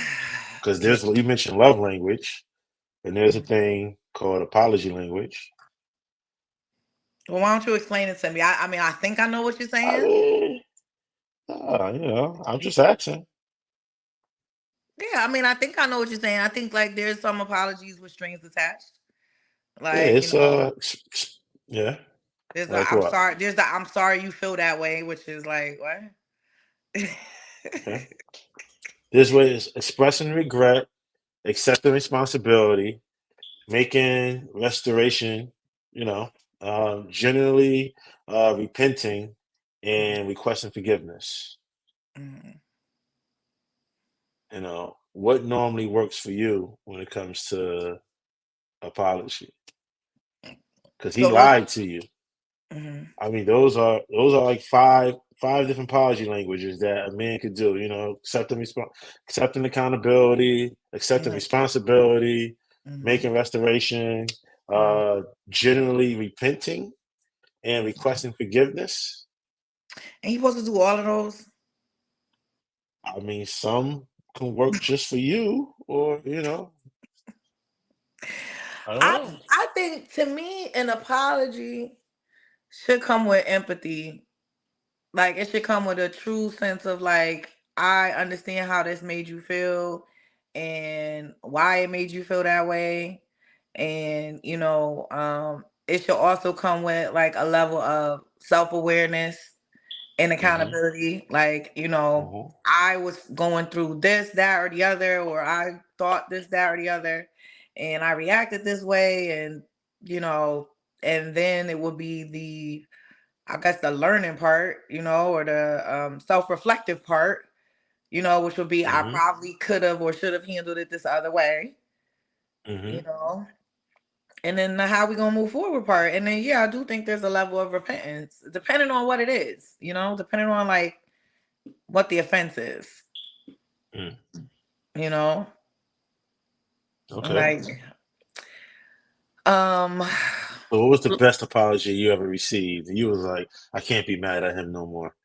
Because yeah. there's you mentioned love language, and there's a thing called apology language. Well, why don't you explain it to me? I mean, I think I know what you're I saying. mean, I'm just asking. Yeah, I mean, I think I know what you're saying. I think like there's some apologies with strings attached. Yeah, Like, it's yeah, there's the like I'm what? sorry, there's the I'm sorry you feel that way, which is like what? Okay. This way is expressing regret, accepting responsibility, making restoration, you know, generally repenting and requesting forgiveness. Mhm. What normally works for you when it comes to apology? Because he So those lied to you. mhm. I mean, those are like five different apology languages that a man could do. Accepting accountability, accepting Mhm. responsibility, Mhm. making restoration, Mhm. uh, generally repenting and requesting forgiveness. And you supposed to do all of those? I mean, some can work just for you, or I don't I know. I think to me an apology should come with empathy. Like it should come with a true sense of like I understand how this made you feel and why it made you feel that way. And it should also come with like a level of self-awareness and Hmm. accountability. Like, Hmm. I was going through this, that, or the other, or I thought this, that, or the other, and I reacted this way, and you know, and then it would be the I guess the learning part, or the self-reflective part, which would be I Mm-hmm. probably could have or should have handled it this other way, Mm-hmm. you know. And then the how we gonna move forward part. And then I do think there's a level of repentance, depending on what it is, depending on like what the offense is, Mm. you know. Okay. Like um So what was the best apology you ever received? And you was like, I can't be mad at him no more.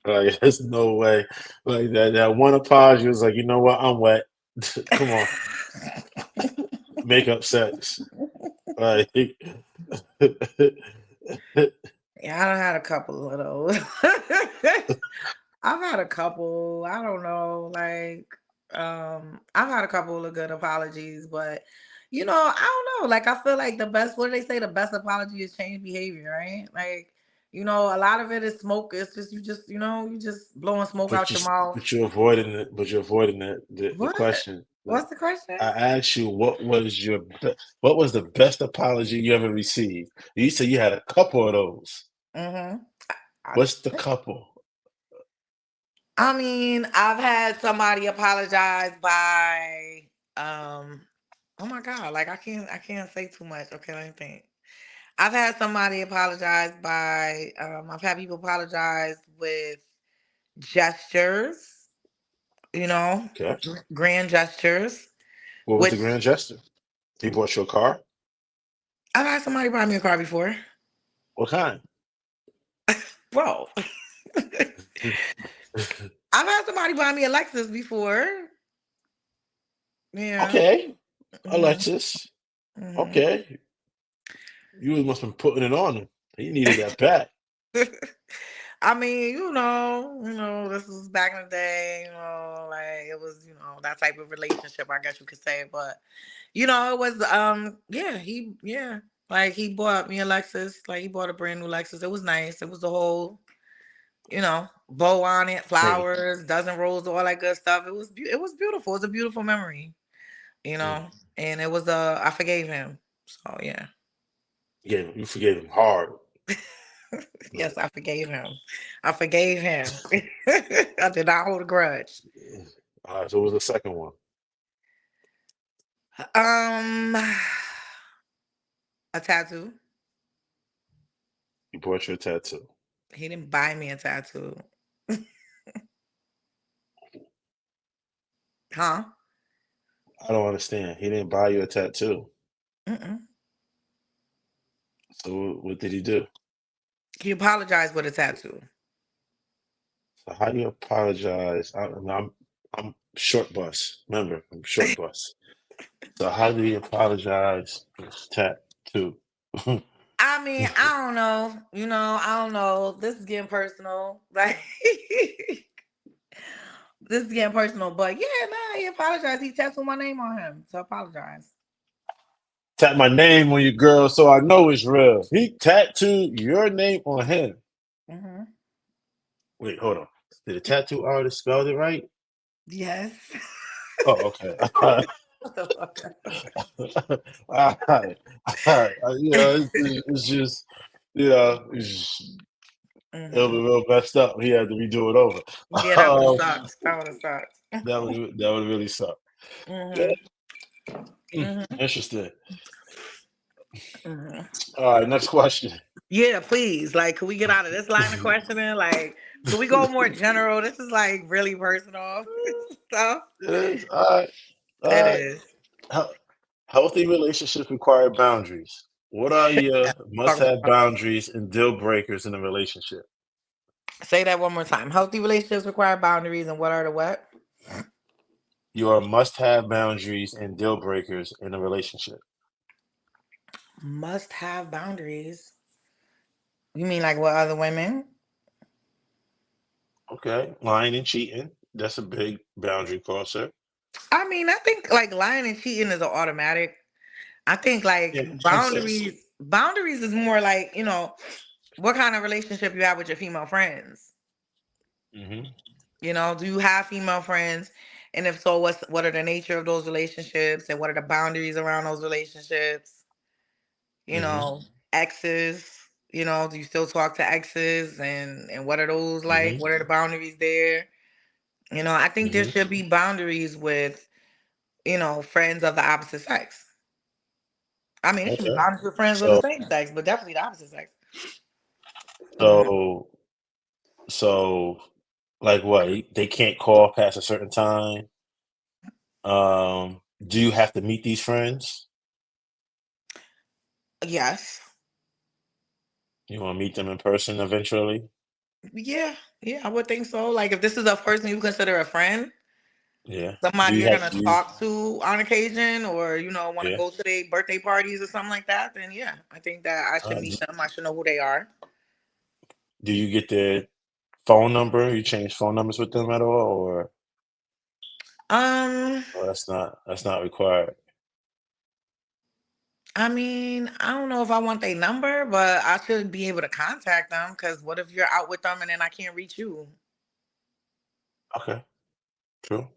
Like, there's no way. Like that one apology was like, you know what? I'm wet. Come on, make up sex. Like, yeah, I done had a couple of those. I've had a couple. I don't know, like I've had a couple of good apologies, but I don't know. Like I feel like the best, what do they say? The best apology is change behavior, right? Like, a lot of it is smoke. It's just you just blowing smoke but out you your mouth. but you're avoiding it. But you're avoiding the What? question. Like, What's the question? I asked you, what was the best apology you ever received? You said you had a couple of those. Mm-hmm. What's the couple? I mean, I've had somebody apologize by oh my God, like I can't say too much. Okay, let me think. I've had somebody apologize by I've had people apologize with gestures, you know, Okay. grand gestures, What was the which grand gesture? He bought you a car? I've had somebody buy me a car before. What kind? Bro. I've had somebody buy me a Lexus before. Yeah. Okay, Hmm. Alexis. Hmm. Okay, you must have been putting it on him. He needed that back. I mean, this was back in the day, like it was, that type of relationship, I guess you could say. But, it was, like he bought me a Lexus, like he bought a brand new Lexus. It was nice. It was the whole, bow on it, Hey, flowers, dozen roses, all that good stuff. It was beautiful. It was a beautiful memory, mm, and it was, I forgave him. So, yeah. you forgave him hard. Yes, Like, I forgave him. I forgave him. I did not hold a grudge. all right, so what was the second one? Um, a tattoo. He bought you a tattoo. He didn't buy me a tattoo. Huh? I don't understand. He didn't buy you a tattoo. Mm-mm. So what did he do? He apologized with a tattoo. So how do you apologize? I'm short bus. Remember, I'm short bus. So how do you apologize for his tattoo? I mean, I don't know. I don't know. This is getting personal. Like, this is getting personal. But yeah, nah, he apologized. He tattooed my name on him to apologize. Tap my name on your girl so I know it's real. He tattooed your name on him. Mm-hmm. Wait, hold on. Did the tattoo artist spell it right? Yes. Oh, okay. What the fuck? All right. All right. It's just, it'll be Hmm. real messed up. He had to redo it over. Yeah, that would have sucked. That would have sucked. That would really suck. Yeah. Hmm. Hmm. Interesting. Hmm. All right, next question. Yeah, please. Like, can we get out of this line of questioning? Like, can we go more general? This is like really personal stuff. It is. All right. It All right. is. Hel- Healthy relationships require boundaries. What are your Talk about must-have boundaries. boundaries and deal breakers in a relationship? Say that one more time. Healthy relationships require boundaries, and what are the what? Your must-have boundaries and deal breakers in a relationship. Must have boundaries. You mean like what other women? Okay. Lying and cheating. That's a big boundary crosser. I mean, I think like lying and cheating is an automatic. I think Yeah, like consist. boundaries is more like, what kind of relationship you have with your female friends. Hmm. Do you have female friends? And if so, what are the nature of those relationships and what are the boundaries around those relationships? You Hmm. know. exes? You know, do you still talk to exes, and what are those like? Mm-hmm. What are the boundaries there? You know, I think there Mm-hmm. should be boundaries with, friends of the opposite sex. I mean, it should be Okay. boundaries with friends of the So same sex, but definitely the opposite sex. Mhm. so so like what? They can't call past a certain time. Do you have to meet these friends? Yes. You want to meet them in person eventually? Yeah. Yeah, I would think so. Like, if this is a person you consider a friend, Yeah. Do somebody you you're have gonna do you, talk to on occasion, or want to yeah? go to their birthday parties or something like that, then yeah, I think that I should Uh, do, meet them. I should know who they are. do you get their phone number? You change phone numbers with them at all, Um, or that's not required? I mean, I don't know if I want their number, but I should be able to contact them. Because what if you're out with them and then I can't reach you? Okay. True.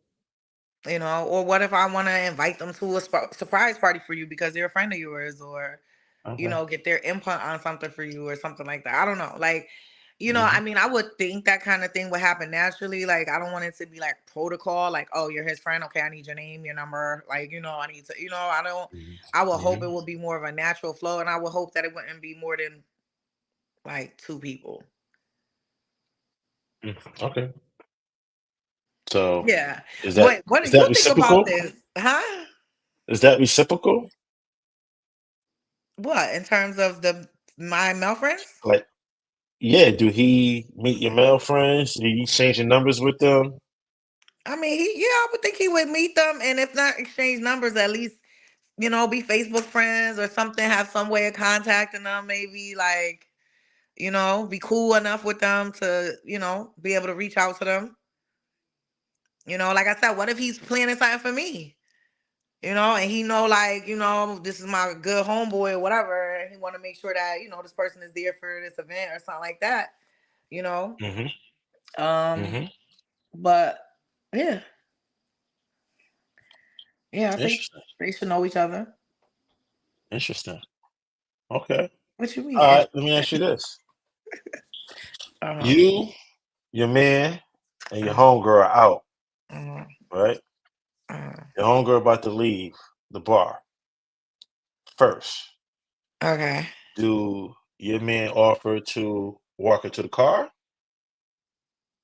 Or what if I want to invite them to a surprise party for you because they're a friend of yours, or Okay. get their input on something for you or something like that. I don't know. Like, Hmm. I mean, I would think that kind of thing would happen naturally. Like, I don't want it to be like protocol, like, oh, you're his friend. Okay, I need your name, your number. Like, I need to, I don't, I would hope Hmm. it would be more of a natural flow. And I would hope that it wouldn't be more than like two people. Okay. So Yeah. is that Wait, what do is that you think about reciprocal? this? Huh? Is that reciprocal? What, in terms of my male friends? Like, yeah, do he meet your male friends? Do you exchange your numbers with them? I mean, I would think he would meet them, and if not exchange numbers, at least be Facebook friends or something, have some way of contacting them, maybe like, be cool enough with them to, be able to reach out to them. Like I said, what if he's planning something for me? And he know, like, this is my good homeboy or whatever, and he want to make sure that, this person is there for this event or something like that, you know. Hmm. Um, Hmm. but yeah, yeah, I think Interesting. they should know each other. Interesting. Okay. What you mean? All right. Let me ask you this: Uh-huh. you, your man, and your Uh-huh. homegirl are out, Uh-huh. right? Uh-huh. Your homegirl about to leave the bar first. Okay. Do your man offer to walk her to the car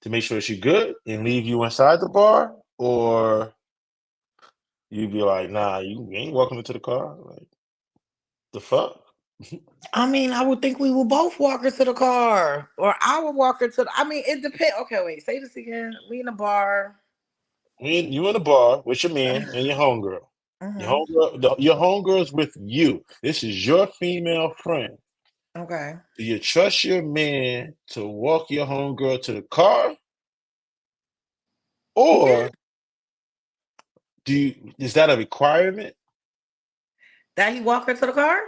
to make sure she's good and leave you inside the bar, or you be like, nah, you ain't walking her to the car? Like, the fuck? I mean, I would think we would both walk her to the car, or I would walk her to. I mean, it depends. Okay, wait. Say this again. We in the bar. You in the bar with your man and your homegirl. Hmm. Your homegirl's with you. This is your female friend. Okay. Do you trust your man to walk your homegirl to the car, Yeah. or is that a requirement? That he walk her to the car.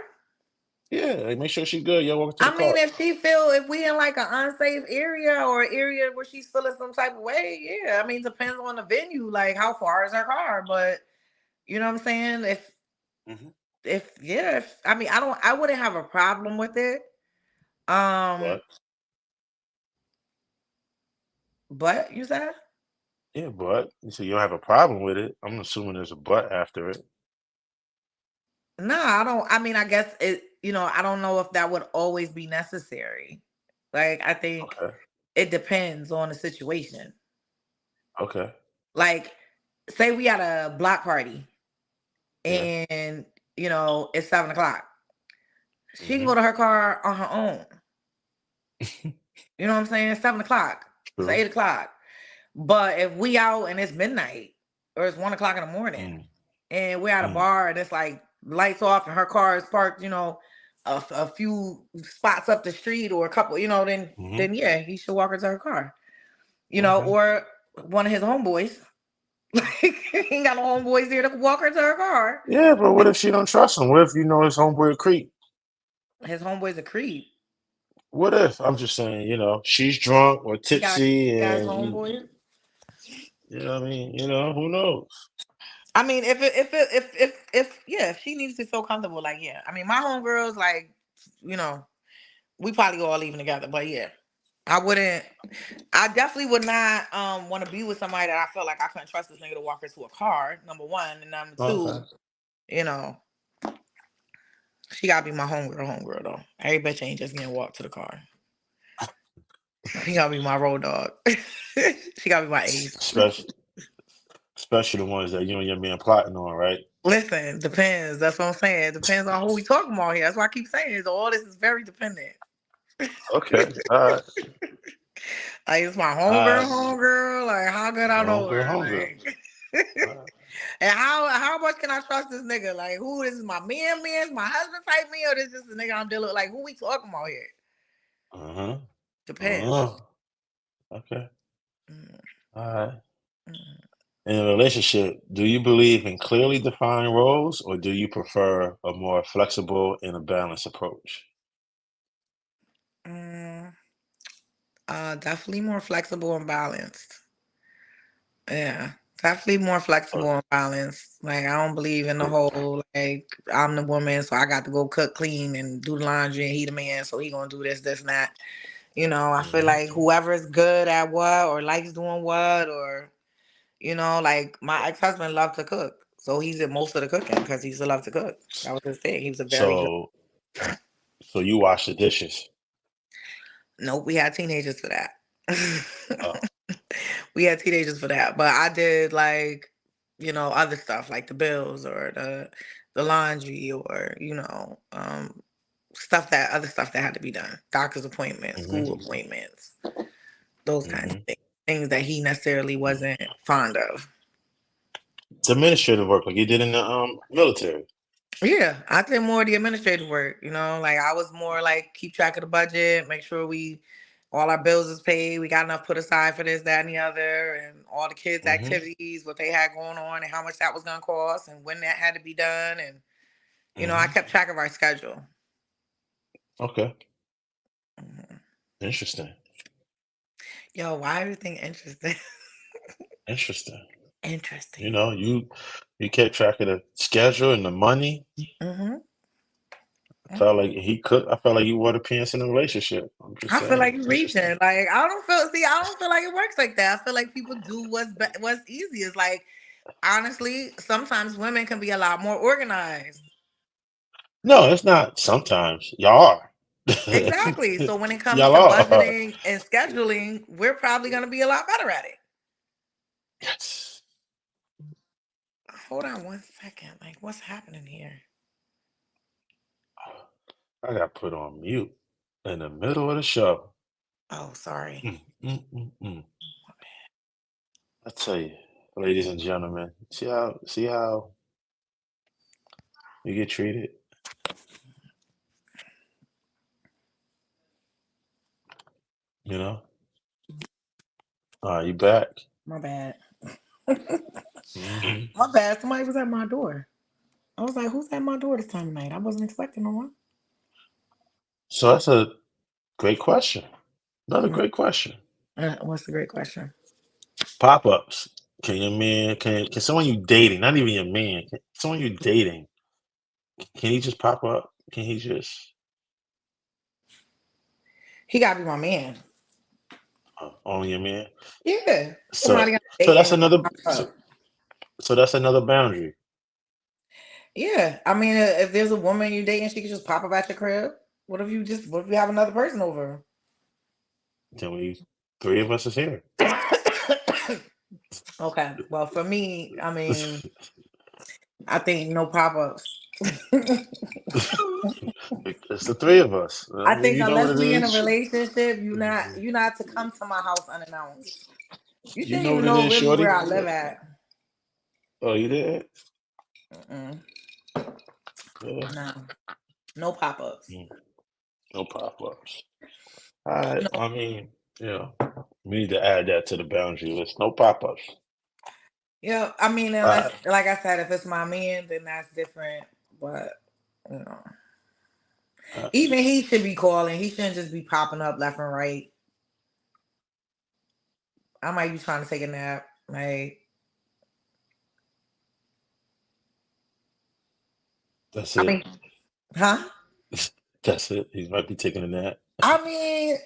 Yeah, like make sure she's good. You walk her to the I mean, car. if we in like an unsafe area or an area where she's feeling some type of way, yeah. I mean, depends on the venue, like how far is her car, but you know what I'm saying? Hmm. I mean, I wouldn't have a problem with it. Um, But but you said? yeah, but so you don't have a problem with it. I'm assuming there's a but after it. No, I don't. I mean, I guess I don't know if that would always be necessary. Like, I think Okay. it depends on the situation. Okay. Like, say we had a block party Yeah. and, it's 7 o'clock. She can Hmm. go to her car on her own. You know what I'm saying? 7 o'clock. It's True. 8 o'clock. But if we out and it's midnight or it's 1 o'clock in the morning Mm. and we're at a Mm. bar and it's like lights off and her car is parked, a few spots up the street or a couple, then Hmm. yeah, he should walk her to her car. Okay. Or one of his homeboys. Like, he ain't got no homeboys there to walk her to her car. Yeah, but what if she don't trust him? What if his homeboy a creep? His homeboy's a creep. What if I'm just saying, she's drunk or He got tipsy, got his and homeboys. what I mean, who knows? I mean, if yeah, if she needs to feel comfortable, like, yeah. I mean, my homegirls, like, you know, we probably all leaving together. But yeah, I wouldn't. I definitely would not want to be with somebody that I felt like I couldn't trust this nigga to walk her to a car. Number one, and number two, Okay. you know, she gotta be my homegirl though. Every bitch ain't just getting walked to the car. She gotta be my road dog. She gotta be my ace. Especially the ones that you and your man plotting on, right? Listen, depends. That's what I'm saying. Depends on who we talking about here. That's why I keep saying is all this is very dependent. Okay. All right. Like it's my All right. homegirl. Like how good I know Homegirl, her. homegirl. Like All right. and how much can I trust this nigga? Like who this is my man, my husband type me, or this just a nigga I'm dealing with? Like who we talking about here? Uh-huh. Depends. Uh-huh. Okay. Mm, All right. mm, In a relationship, do you believe in clearly defined roles or do you prefer a more flexible and a balanced approach? mm. Definitely more flexible and balanced. Yeah, definitely more Or- flexible and balanced. Like I don't believe in the whole like I'm the woman, so I got to go cook, clean, and do the laundry, and he the man, so he gonna do this, and that. You know, I feel Mhm. like whoever's good at what or likes doing what, or like my ex husband loved to cook, so he did most of the cooking because he used to love to cook. That was his thing. He was a very good. So, so you wash the dishes. Nope, we had teenagers for that. Oh. We had teenagers for that, but I did like other stuff like the bills or the laundry or other stuff that had to be done, doctor's appointments, school Hmm. appointments, those kinds of Hmm. things that he necessarily wasn't fond of. It's administrative work like you did in the military. Yeah, I did more of the administrative work. Like I was more like keep track of the budget, make sure all our bills is paid, we got enough put aside for this, that, and the other, and all the kids' Hmm. activities, what they had going on, and how much that was gonna cost, and when that had to be done, and I Hmm. kept track of our schedule. Okay. Mhm. Interesting. Yo, why everything interesting? Interesting. Interesting. You kept track of the schedule and the money. Hmm. I felt like you wore the pants in a relationship. I'm just I feel saying. like you're Interesting. reaching. Like I don't feel like it works like that. I feel like people do what's easiest. Like honestly, sometimes women can be a lot more organized. No, it's not sometimes. Y'all are. Exactly. So when it comes Y'all to are. budgeting and scheduling, we're probably going to be a lot better at it. Yes. Hold on one second. Like, what's happening here? I got put on mute in the middle of the show. Oh, sorry. Mm, mm, mm, mm. I tell you, ladies and gentlemen, see how you get treated? You know? You back? My bad. Hmm. My bad. Somebody was at my door. I was like, who's at my door this time of night? I wasn't expecting no one. So that's a great question. Another great question. What's the great question? Pop-ups. Can someone you dating, not even your man, someone you're dating, can he just pop up? Can he just He got to be my man. on your man? Yeah. So Somebody I'm so that's dating. another so that's another boundary. Yeah. I mean, if there's a woman you're dating, she can just pop up at your crib. What if you have another person over? Then we three of us is here. Okay. Well, for me, I mean, I think no pop ups. It's the three of us. I think You know what unless it we in a is. relationship, you not to come to my house unannounced. You You shouldn't know even what it know is, really shorty. where I live at. Oh, you did? Mm-mm. Yeah. No, no pop ups. Mm, no pop-ups. All right. No. I mean, we need to add that to the boundary list. No pop-ups. Yeah, I mean, All unless, right. like I said, if it's my man, then that's different. But you know, All right. even he should be calling. He shouldn't just be popping up left and right. I might be trying to take a nap. Like, That's I mean, it. huh? That's it. He might be taking a nap. I mean,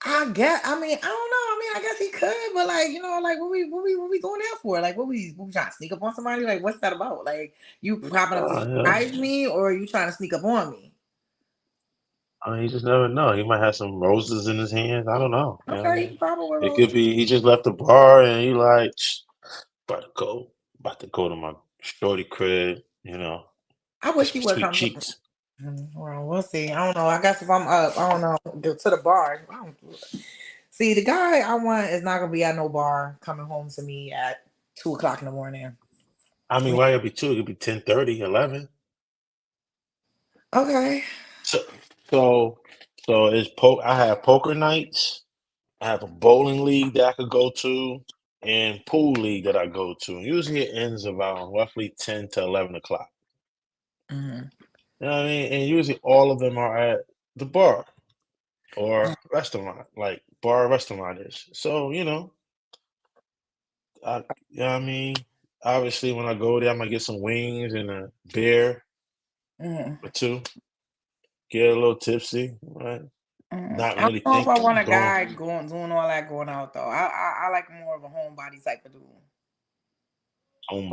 I guess. I mean, I don't know. I mean, I guess he could, but like, you know, like what we going there for? Like, what we trying to sneak up on somebody? Like, what's that about? Like, you popping up to Yeah. surprise me, or are you trying to sneak up on me? I mean, you just never know. He might have some roses in his hands. I don't know. You know what I Okay, mean? he probably It will. could be he just left the bar and he like about to go to my shorty crib. You know, I get wish he some would sweet come. cheeks. Well, we'll see. I don't know. I guess if I'm up, I don't know. Go to the bar. I don't, see, the guy I want is not gonna be at no bar coming home to me at 2 o'clock in the morning. I mean, why it be two? It could be 10:30, 11. Okay. So, so, so I have poker nights. I have a bowling league that I could go to, and pool league that I go to. And usually it ends around roughly 10 to 11 o'clock. Mhm. You know what I mean? And usually all of them are at the bar or restaurant, like bar restaurant is. So, you know what I mean? Obviously, when I go there, I might get some wings and a beer Mhm. or two, get a little tipsy, right? Not I don't really know if I want thinking, a going guy doing all that going out though. I like more of a homebody type of dude.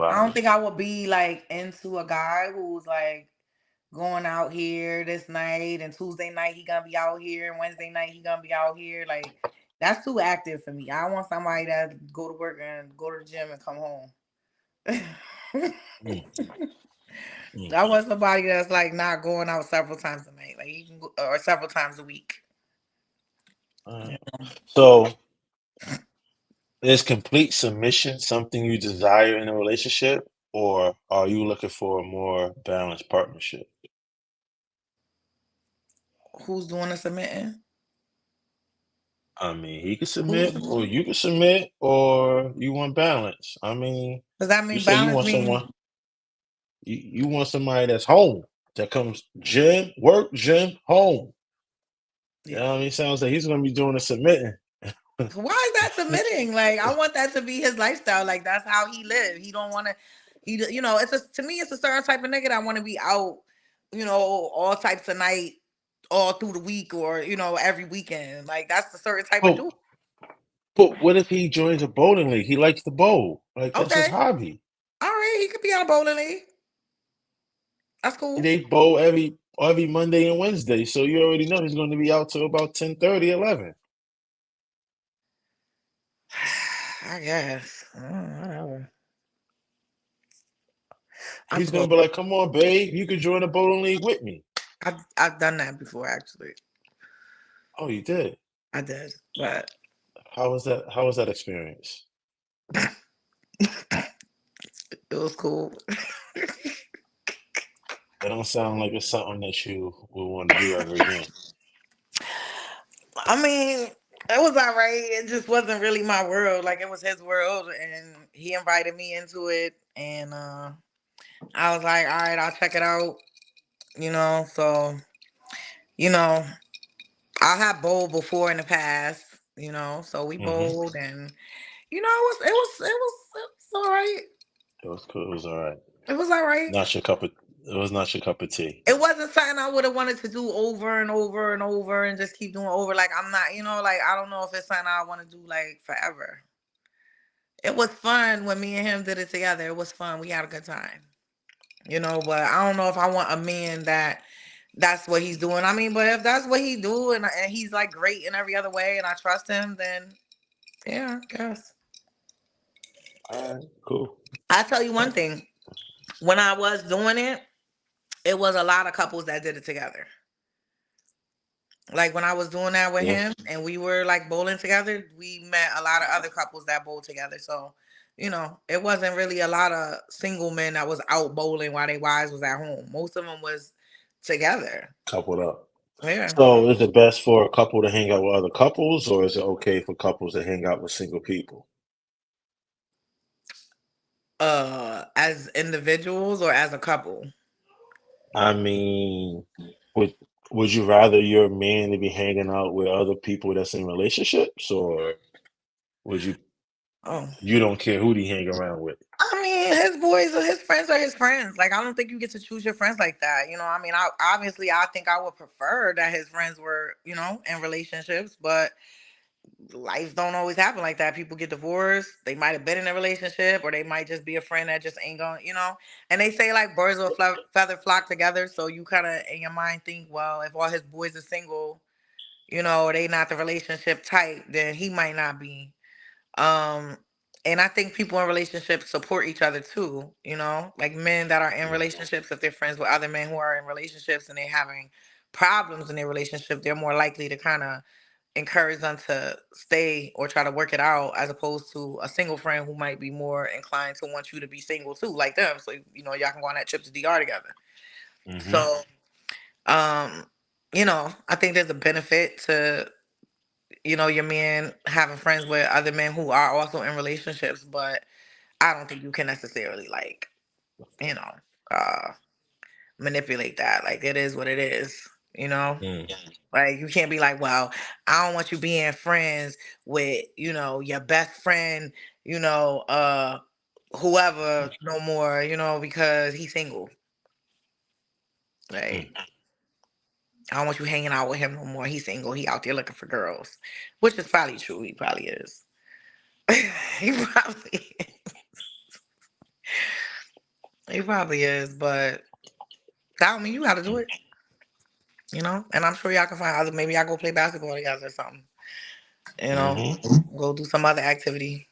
I don't homebody. think I would be like into a guy who's like going out here this night and Tuesday night he gonna be out here and Wednesday night he gonna be out here. Like that's too active for me. I want somebody that go to work and go to the gym and come home. Mm, mm. I want somebody that's like not going out several times a night, like you can go, or several times a week. All right. So, is complete submission something you desire in a relationship, or are you looking for a more balanced partnership? Who's doing the submitting? I mean, he can Who's submit, or you can submit, or you want balance. I mean, does that you mean say you balance want mean someone, you want somebody that's home, that comes gym, work, gym, home. You know what I mean? Sounds like he's gonna be doing the submitting. why is that submitting? Like I want that to be his lifestyle. Like that's how he live. He don't want to. It's to me, it's a certain type of nigga that want to be out. All types of night, all through the week, or every weekend. Like that's the certain type of But dude. but what if he joins a bowling league? He likes to bowl. Like that's his Okay, hobby. all right, he could be on a bowling league. That's And cool. they bowl every Monday and Wednesday. So you already know he's gonna be out till about 10:30, 11. I guess. Whatever. I'm He's gonna cool. be like, come on, babe, you can join the bowling league with me. I've done that before actually. Oh, you did? I did, but How was that? How was that experience? it was cool. It don't sound like it's something that you would want to do ever again. I mean, it was all right. It just wasn't really my world. Like it was his world, and he invited me into it, and I was like, all right, I'll check it out. So you know, I had bowled before in the past. So we Hmm. bowled, and it was all right. It was cool. It was all right. It was all right. Not your cup of. It was not your cup of tea. It wasn't something I would have wanted to do over and over and over and just keep doing over. Like I'm not, like I don't know if it's something I want to do like forever. It was fun when me and him did it together. It was fun. We had a good time. But I don't know if I want a man that's what he's doing. I mean, but if that's what he do and he's like great in every other way and I trust him, then yeah, I guess. All right, cool. I tell you one thing. When I was doing it, it was a lot of couples that did it together. Like when I was doing that with Yeah, him and we were like bowling together, we met a lot of other couples that bowled together. So, it wasn't really a lot of single men that was out bowling while their wives was at home. Most of them was together. coupled up. Yeah. So, is it best for a couple to hang out with other couples, or is it okay for couples to hang out with single people? As individuals or as a couple? I mean, would would you rather your man to be hanging out with other people that's in relationships, or would you Oh. you don't care who he hang around with? I mean, his boys or his friends are his friends. Like, I don't think you get to choose your friends like that. You know, I mean, I think I would prefer that his friends were, in relationships, but life don't always happen like that. People get divorced. They might have been in a relationship, or they might just be a friend that just ain't going. And they say like birds of a feather flock together. So you kind of in your mind think, well, if all his boys are single, they not the relationship type, then he might not be. Um, and I think people in relationships support each other too, like men that are in relationships, if they're friends with other men who are in relationships and they're having problems in their relationship, they're more likely to kind of encourage them to stay or try to work it out, as opposed to a single friend who might be more inclined to want you to be single too, like them. So, y'all can go on that trip to DR together. Mm-hmm. So, I think there's a benefit to your man having friends with other men who are also in relationships, but I don't think you can necessarily you know, uh manipulate that. Like, it is what it is. Mm. Like, you can't be like, well, I don't want you being friends with, your best friend, whoever no more, because he's single. Like, I don't want you hanging out with him no more. He's single. He out there looking for girls, which is probably true. He probably is. he probably He probably is, but that don't mean you got to do it. And I'm sure y'all can find other. Maybe y'all go play basketball together or something. Go do some other activity.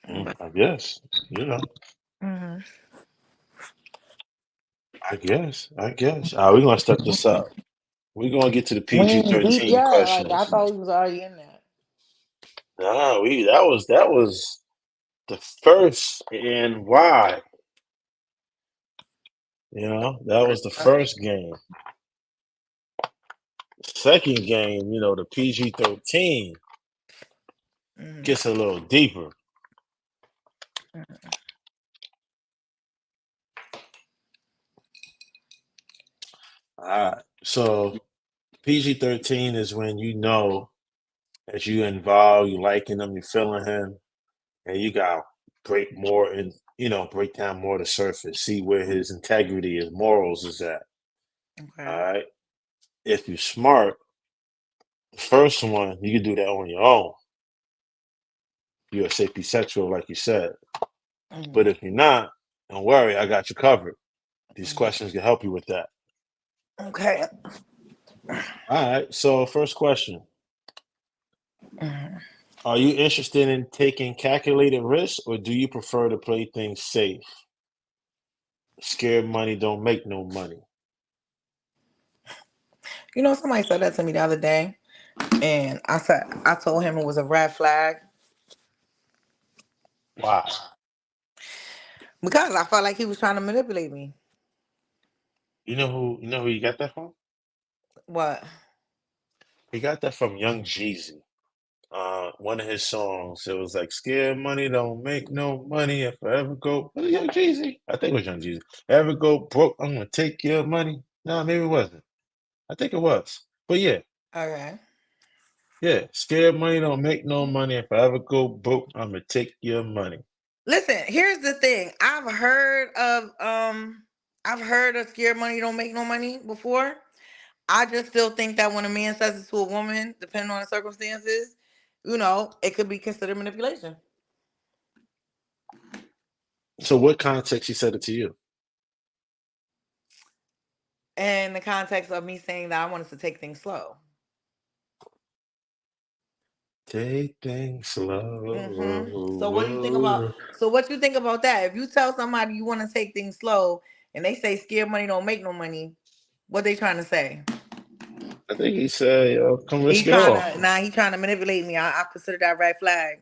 I guess. Mm-hmm. I guess. All right, we're gonna step this up. We're gonna get to the Deep, PG-13 yeah. Like, I questions. thought we was already in that. Nah, that was the first and why. That was the first game. Second game, the PG-13 Mm-hmm. gets a little deeper. All right. So PG-13 is when that you involved, you liking him, you feeling him, and you got break more and break down more the surface, see where his integrity, his morals is at. Okay. All right. If you're smart, the first one you can do that on your own. You're a sapiosexual, like you said. Mm-hmm. But if you're not, don't worry, I got you covered. These questions can help you with that. Okay. All right. So first question. Mm-hmm. Are you interested in taking calculated risks, or do you prefer to play things safe? Scared money don't make no money. Somebody said that to me the other day, and I told him it was a red flag Why? because I felt like he was trying to manipulate me. You know who you got that from? What? He got that from Young Jeezy. One of his songs. It was like "Scared money don't make no money. If I ever go," was it Young Jeezy? I think it was Young Jeezy. Ever go broke, I'm gonna take your money. No, maybe it wasn't. I think it was. But yeah, Okay. yeah. Scared money don't make no money. If I ever go broke, I'm gonna take your money. Listen, here's the thing. I've heard of scared money don't make no money before. I just still think that when a man says it to a woman, depending on the circumstances, it could be considered manipulation. So what context he said it to you? In the context of me saying that I wanted to take things slow. Take things slow. Mm-hmm. So what you think about that? If you tell somebody you want to take things slow and they say scared money don't make no money, what they trying to say? I think he said, "Yo, come risk He it trying all." to he trying to manipulate me. I consider that red flag.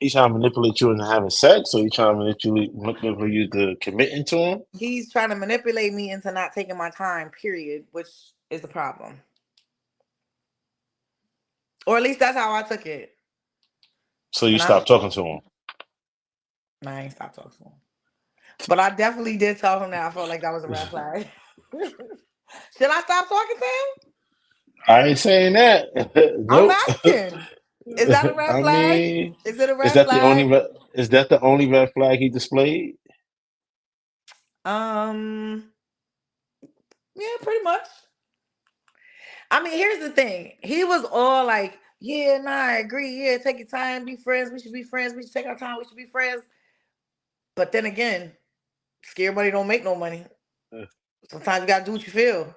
He's trying to manipulate you into having sex, or he's trying to manipulate you to committing to him. He's trying to manipulate me into not taking my time, period, which is a problem. Or at least that's how I took it. So you stopped talking to him. Nah, I ain't stopped talking to him. But I definitely did tell him that I felt like that was a red flag. Should I stop talking to him? I ain't saying that. I'm Nope. asking. Is that a red I flag? mean, Is it a is red that the only flag? is that the only red flag he displayed? Yeah, pretty much. I mean, here's the thing. He was all like, yeah, nah, I agree. Yeah, take your time, be friends. We should be friends. We should take our time. We should be friends. But then again, scared money don't make no money. Sometimes you gotta do what you feel.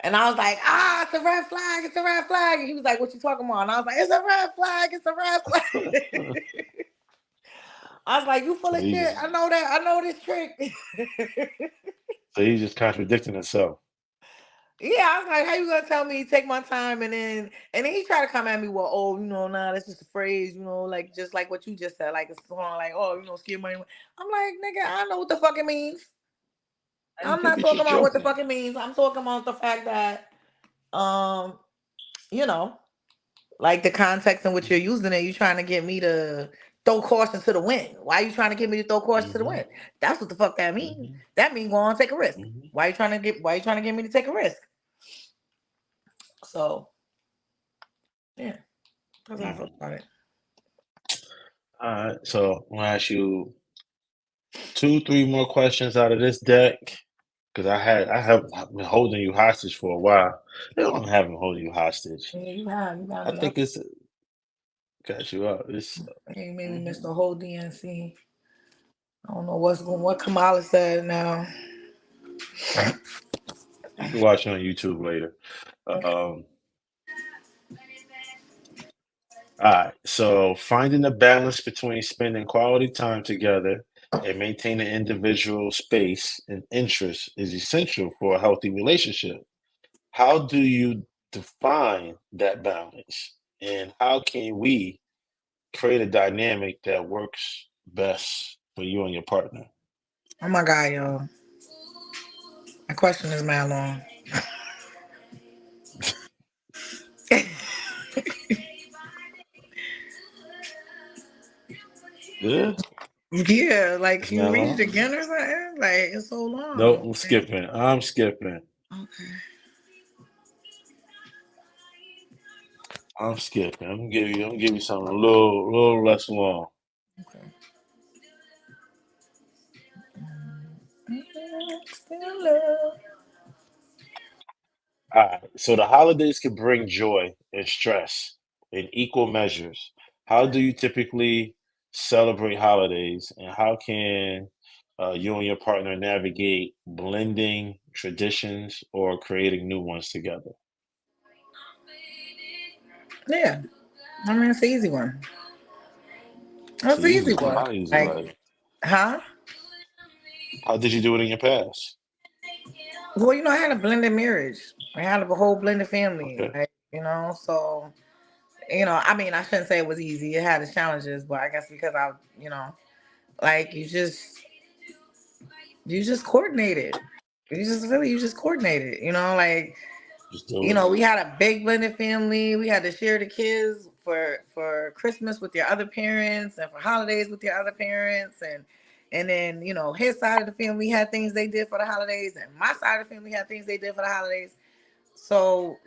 And I was like, it's a red flag. It's a red flag. And he was like, what you talking about? And I was like, it's a red flag. It's a red flag. I was like, you full So of he shit. just I know that. I know this trick. so he's just contradicting himself. Yeah, I was like, how you gonna tell me take my time and then he tried to come at me, well, oh, nah, that's just a phrase, like just like what you just said, like a song, like, oh, scared money. I'm like, nigga, I know what the fuck it means. And I'm he not was talking just about what the joking. fuck it means. I'm talking about the fact that, um, you know, like the context in which you're using it, you trying to get me to throw caution to the wind. Why are you trying to get me to throw caution to the Mm-hmm. wind? That's what the fuck that means. Mm-hmm. That means go on and take a risk. Mm-hmm. Why you trying to get me to take a risk? So yeah, that's how I felt about it. All right. So I'm gonna ask you 3 more questions out of this deck because I've been holding you hostage for a while. I haven't holding you hostage. Yeah, you got I me think up. it's got you up. It's You made me miss mhm. the whole DNC. I don't know what Kamala said now. You can watch it on YouTube later. All right. So finding a balance between spending quality time together and maintaining individual space and interest is essential for a healthy relationship. How do you define that balance? And how can we create a dynamic that works best for you and your partner? Oh my god, yo. My question is mad long. Yeah, Yeah, like it's can you not read it long. again or something? Like it's so Nope, long. I'm skipping. I'm skipping. Okay. I'm skipping. I'm gonna give you something a little less long. Okay. Still love. All right. So the holidays can bring joy and stress in equal measures. How do you typically celebrate holidays, and how can you and your partner navigate blending traditions or creating new ones together? Yeah. I mean it's an easy one. It's That's an easy easy. one. How easy? Like, Like, huh? how did you do it in your past? Well, I had a blended marriage. I had a whole blended family. Okay. So I mean, I shouldn't say it was easy. It had its challenges, but I guess because like you just coordinated. You just coordinated. Like Just do it. we had a big blended family. We had to share the kids for Christmas with their other parents and for holidays with their other parents and then his side of the family had things they did for the holidays and my side of the family had things they did for the holidays. So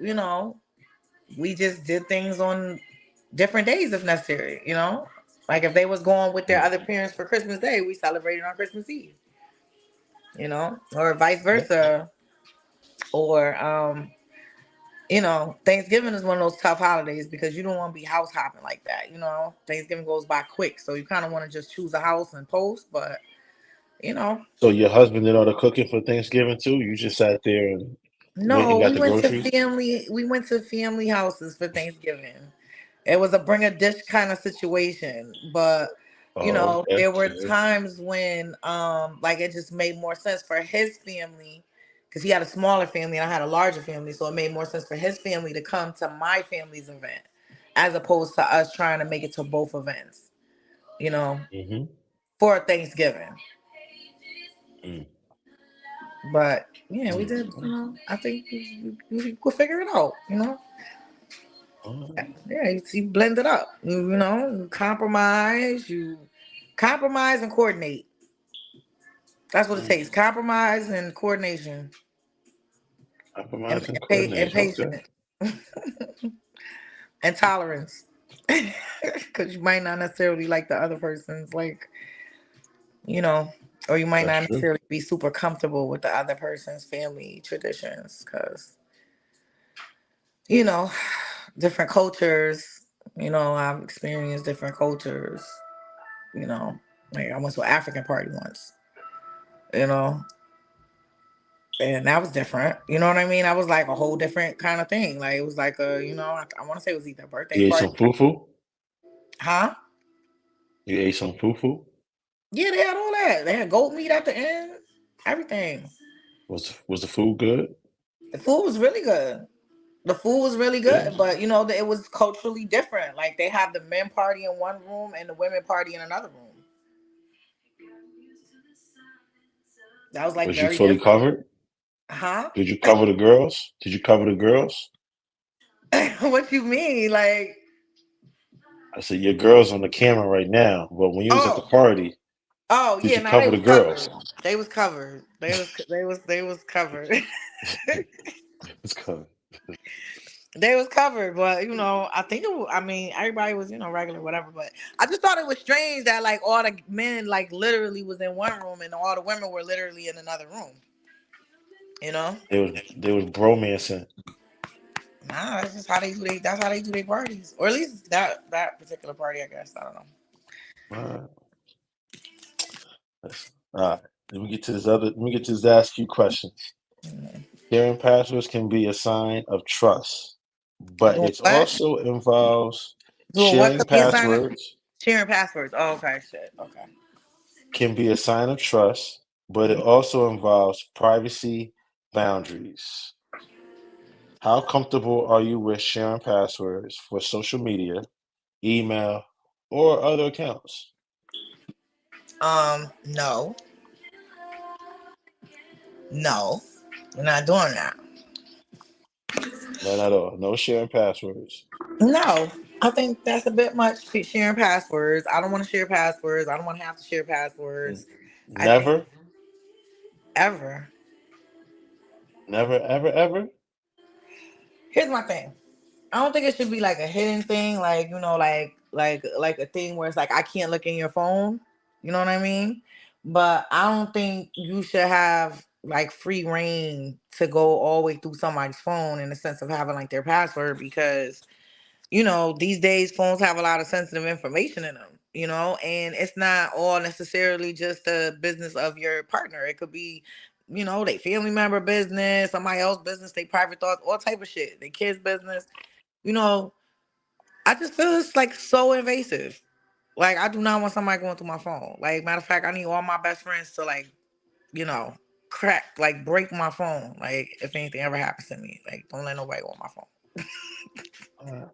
we just did things on different days if necessary. Like if they was going with their Mm. other parents for Christmas Day, we celebrated on Christmas Eve. Or vice Yeah. versa. Or Thanksgiving is one of those tough holidays because you don't want to be house hopping like that. Thanksgiving goes by quick, so you kind of want to just choose a house and post. But you know, So your husband did all the cooking for Thanksgiving too? You just sat there and went no, and got the groceries? we went to family houses for Thanksgiving. It was a bring a dish kind of situation, but Oh, okay. there were Okay. times when like it just made more sense for his family because he had a smaller family and I had a larger family, so it made more sense for his family to come to my family's event as opposed to us trying to make it to both events, you know, Mm-hmm. for Thanksgiving. Mm. But yeah, we Mm. did, I think we could figure it out. All Yeah, you blend it up. You compromise and coordinate. That's what it right. takes. Compromise and coordination and Compromise and and coordination. Okay. patience and tolerance. Because you might not necessarily like the other person's, like, you know, or you might That's not true. necessarily be super comfortable with the other person's family traditions. Because, you know, different cultures, I've experienced different cultures, you know, like I went to an African party once, you know, and that was different. You know what I mean? That was like a whole different kind of thing. Like it was like I want to say it was either a birthday You ate party, some fufu? huh? You ate some fufu? Yeah, they had all that. They had goat meat at the end, everything. Was the food good? The food was really good. The food was really Yeah. good, but it was culturally different. Like they have the men party in one room and the women party in another room. That was like Was you very fully different, covered? huh? Did you cover the girls? Did you cover the girls? What you mean? Like, I said your girls on the camera right now. But when you was at the oh, party, oh did yeah, you no, they cover the was girls? covered. They was covered. They was covered. It's covered. They was covered, but I think I mean, everybody was regular, whatever. But I just thought it was strange that like all the men like literally was in one room and all the women were literally in another room. You know, They was bromancing. nah, that's just how they do. That's how they do their parties, or at least that particular party. I guess I don't know. All right. All right. Let me get to this last few questions. Mhm. Sharing passwords can be a sign of trust, but Doing it what? also involves Doing what sharing could be a sign of passwords sharing passwords. Oh, okay, shit. Okay. can be a sign of trust, but it Mhm. also involves privacy boundaries. How comfortable are you with sharing passwords for social media, email, or other accounts? No, no, we're not doing that. None at all. No sharing passwords. No, I think that's a bit much sharing passwords. I don't want to share passwords. I don't want to have to share N- passwords. I think Never, ever. never, ever, ever. Here's my thing. I don't think it should be like a hidden thing, like like a thing where it's like I can't look in your phone. You know what I mean? But I don't think you should have like free reign to go all the way through somebody's phone in the sense of having like their password because these days phones have a lot of sensitive information in them, and it's not all necessarily just the business of your partner. It could be, they family member business, somebody else business, they private thoughts, all type of shit, they kids business. You know, I just feel it's like so invasive. Like I do not want somebody going through my phone. Like matter of fact, I need all my best friends to like, you know, crack, like break my phone. Like if anything ever happens to me, like don't let nobody go on my phone. All right.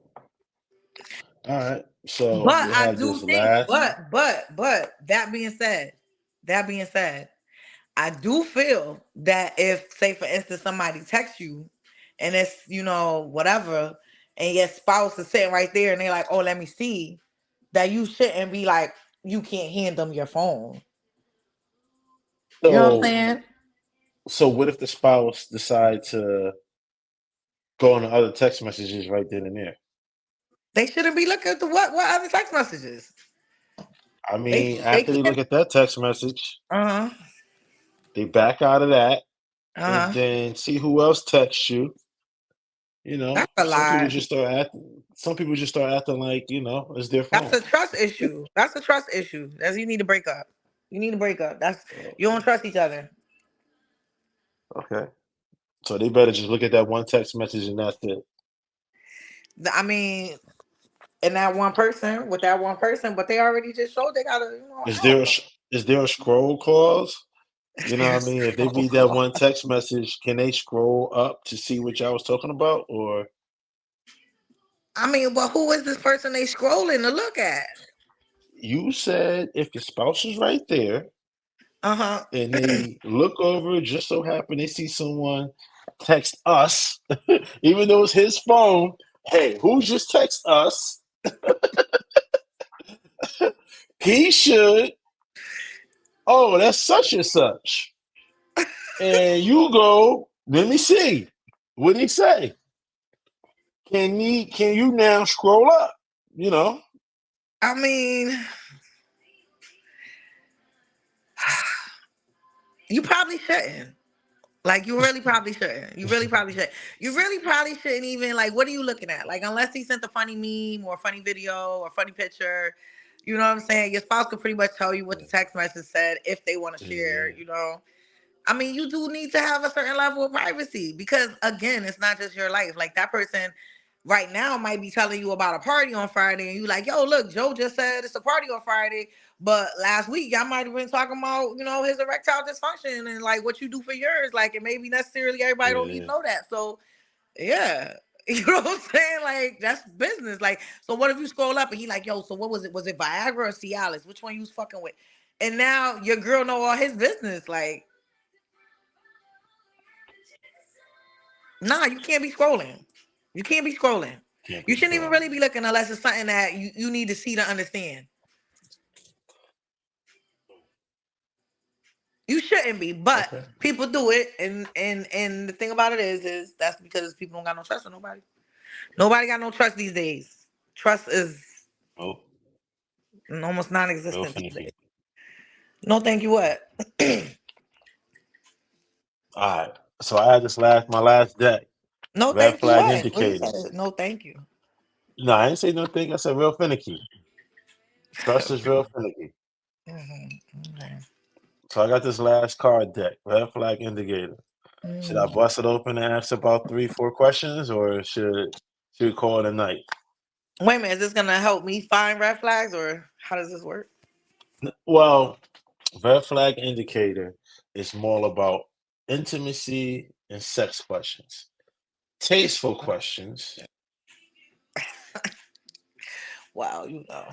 All right. So But we'll I have do this think, last. but that being said, I do feel that if, say, for instance, somebody texts you and it's, whatever, and your spouse is sitting right there and they're like, oh, let me see, that you shouldn't be like, you can't hand them your phone. You know what I'm So, saying? so what if the spouse decide to go on the other text messages right then and there? They shouldn't be looking at the what other text messages. I They mean, they after they can't. look at that text message, Uh huh. they back out of that and Uh huh. then see who else texts you. That's a Some people lie. just start acting. Some people just start acting like it's their That's phone. a trust issue. That's a trust issue. That's you need to break up. You need to break up. That's you don't Okay. trust each other. Okay. So they better just look at that one text message and that's it. I mean, and that one person with that one person, but they already just showed they got a Is out. there a scroll clause? You know what I mean? If they read that one text message, can they scroll up to see what y'all was talking about? Or I mean, but who is this person they scrolling to look at? you said if your spouse is right there Uh huh. and they look over, just so happen they see someone text us, even though it's his phone. Hey, who just text us? He should. Oh, that's such and such. And you go, let me see. What did he say? Can you now scroll up? you know. I mean, you probably shouldn't. Like, you really probably shouldn't. You really probably should. You really probably shouldn't even, like, what are you looking at? Like, unless he sent a funny meme or a funny video or funny picture, you know what I'm saying? Your spouse could pretty much tell you what the text message said if they want to share, you know? I mean, you do need to have a certain level of privacy because, again, it's not just your life. Like, that person right now might be telling you about a party on Friday, and you like, yo, look, Joe just said it's a party on Friday, but last week y'all might have been talking about, you know, his erectile dysfunction and like what you do for yours. Like, and maybe necessarily everybody don't need to know that. So, yeah. You know what I'm saying? Like, that's business. Like, so what if you scroll up and he like, yo, so what was it? Was it Viagra or Cialis? Which one you was fucking with? And now your girl know all his business. Like, nah, you can't be scrolling. You can't be scrolling. Can't be You shouldn't even scrolling. really be looking unless it's something that you need to see to understand. You shouldn't be, but Okay. people do it, and the thing about it is that's because people don't got no trust in nobody. Nobody got no trust these days. Trust is Oh, almost real non-existent these days. finicky. No, thank you. What? All right. So I had my last deck. No, Red thank you. flag What? What you indicator. said? No, thank you. No, I didn't say no thing. I said real finicky. Trust is real finicky. Okay. So I got this last card deck. Red flag indicator. Should I bust it open and ask about 3-4 questions, or should we call it a night? Wait a minute. Is this gonna help me find red flags, or how does this work? Well, red flag indicator is more about intimacy and sex questions. Tasteful questions. Wow, you know,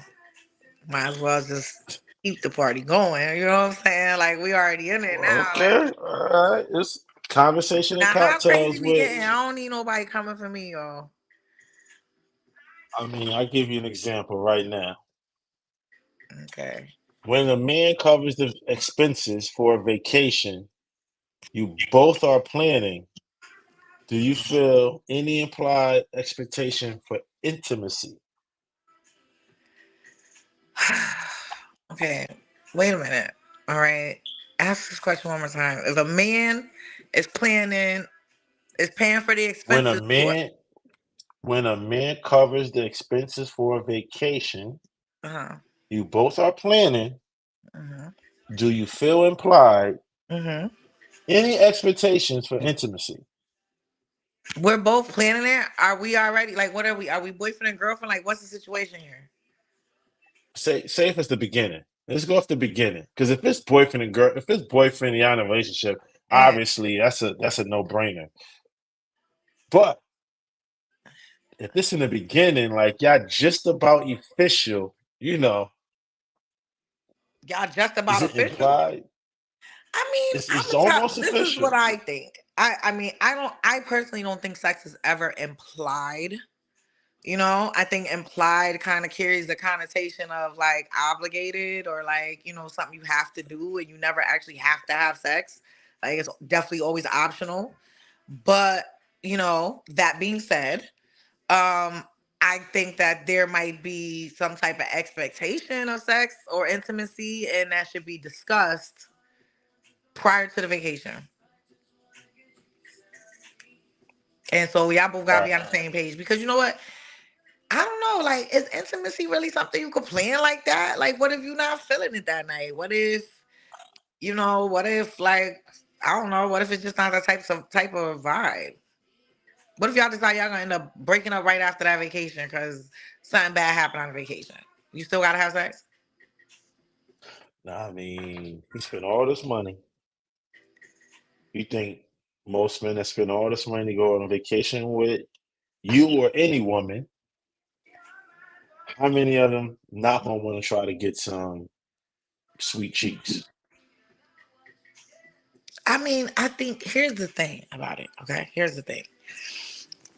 might as well just keep the party going. You know what I'm saying? Like, we already in it now. Okay, all right. It's conversation and Now, how crazy cocktails we with. getting? I don't need nobody coming for me, y'all. I mean, I'll give you an example right now. Okay. When a man covers the expenses for a vacation you both are planning, do you feel any implied expectation for intimacy? Okay. Wait a minute. All right. Ask this question one more time. If a man is planning, is paying for the When a expenses for, man when a man covers the expenses for a vacation uh-huh. you both are planning, Mm-hmm. do you feel implied Mm-hmm. any expectations for intimacy? We're both planning it. Are we already, like, what are we? Are we boyfriend and girlfriend? Like, what's the situation here? Say if it's the beginning. Let's go off the beginning. Because if it's boyfriend and girl, if it's boyfriend, you're in a relationship, Yeah. obviously that's a no-brainer. But if it's in the beginning, like y'all just about official, Y'all just is about it official? implied? I mean, It's almost this is what official. I think. I mean, I personally don't think sex is ever implied. You know, I think implied kind of carries the connotation of like obligated or like, you know, something you have to do and you never actually have to have sex. Like, it's definitely always optional. But, you know, that being said, I think that there might be some type of expectation of sex or intimacy, and that should be discussed prior to the vacation. And so y'all both gotta be on the same page because you know what? I don't know. Like, is intimacy really something you could plan like that? Like, what if you're not feeling it that night? What if, you know, what if like, I don't know, what if it's just not that type of vibe? What if y'all decide y'all gonna end up breaking up right after that vacation because something bad happened on the vacation? You still gotta have sex? Nah, I mean, he spent all this money. You think most men that spend all this money to go on a vacation with you or any woman, how many of them not gonna want to try to get some sweet cheeks? I mean, I think here's the thing about it. Okay, here's the thing.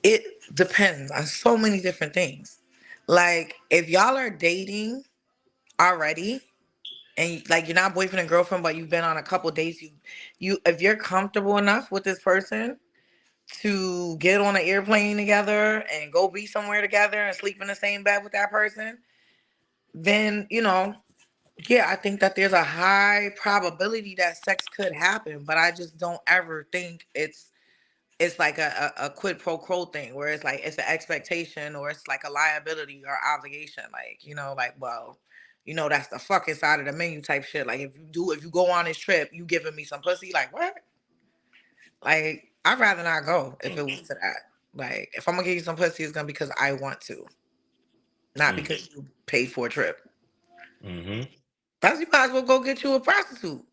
It depends on so many different things. Like, if y'all are dating already and like you're not boyfriend and girlfriend, but you've been on a couple dates, you if you're comfortable enough with this person, to get on an airplane together and go be somewhere together and sleep in the same bed with that person, then, yeah, I think that there's a high probability that sex could happen, but I just don't ever think it's like a quid pro quo thing where it's like it's an expectation or it's like a liability or obligation. Like, like, well, that's the fucking side of the menu type shit. Like if you go on this trip, you giving me some pussy, like what? Like, I'd rather not go if it was to that. Like, if I'm gonna give you some pussy, it's gonna be because I want to, not because you paid for a trip. That's you might as well go get you a prostitute.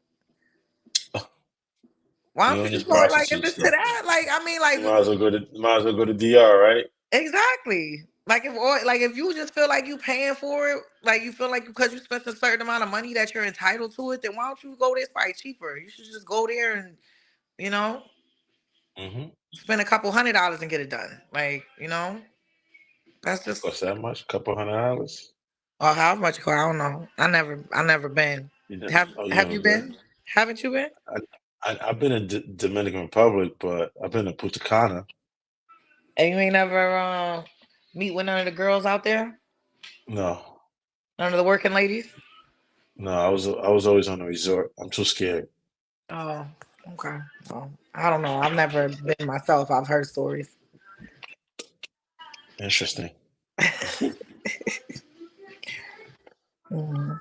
Why You don't and you this just go like if prostitute it's to stuff. that? Like, I mean, like You might as well go to DR, right? exactly. Like if you just feel like you paying for it, like you feel like because you spent a certain amount of money that you're entitled to it, then why don't you go there? It's probably cheaper. You should just go there and you know spend a couple $100 and get it done. Like that's just Cost that much? Couple $100? or how much it cost, I don't know. I never been. You know, you Have never you been? been? Haven't you been? I've been in Dominican Republic, but I've been to Punta Cana. And you ain't never meet with none of the girls out there? No, None of the working ladies? no, I was always on the resort. I'm too scared. Oh, okay. Well, I don't know. I've never been myself. I've heard stories. Interesting. Mhm.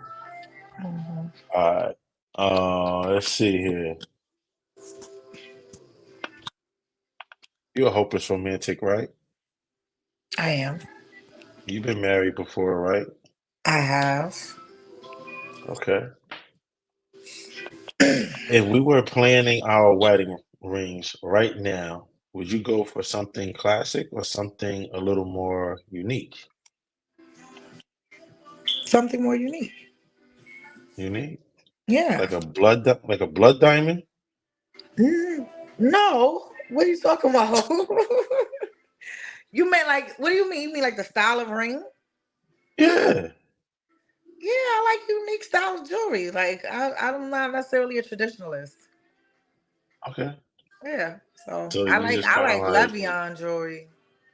Mhm. All right. Let's see here. You're a hopeless romantic, right? I am. You've been married before, right? I have. Okay. If we were planning our wedding rings right now, would you go for something classic or something a little more unique? Something more unique. Unique? Yeah. Like a blood diamond? Mm, no. What are you talking about? You meant like, what do you mean? You mean like the style of ring? Yeah. Yeah, I like unique style of jewelry. Like, I'm not necessarily a traditionalist. Okay. Yeah. So So you just I kind of like like Levion jewelry.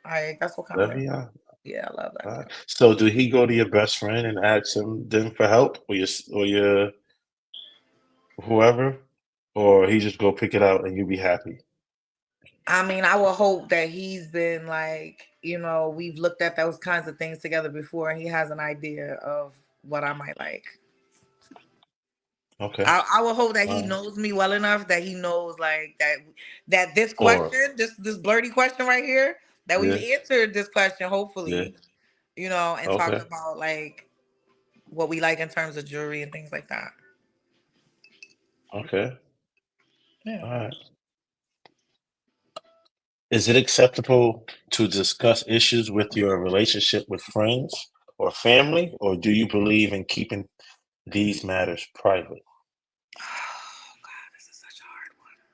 Like that's what kind of ring. Le'Veon. Yeah, I love Levion. So do he go to your best friend and ask him then for help, or your whoever, or he just go pick it out and you be happy? I mean, I would hope that he's been like, we've looked at those kinds of things together before and he has an idea of what I might like. Okay. I will hope that he Uh, knows me well enough that he knows like that this or question, this blurty question right here, that we've yeah, answered this question, yeah. hopefully, and talked Okay. about like what we like in terms of jewelry and things like that. Okay. Yeah. All right. Is it acceptable to discuss issues with your relationship with friends or family, or do you believe in keeping these matters private? Oh God, this is such a hard one.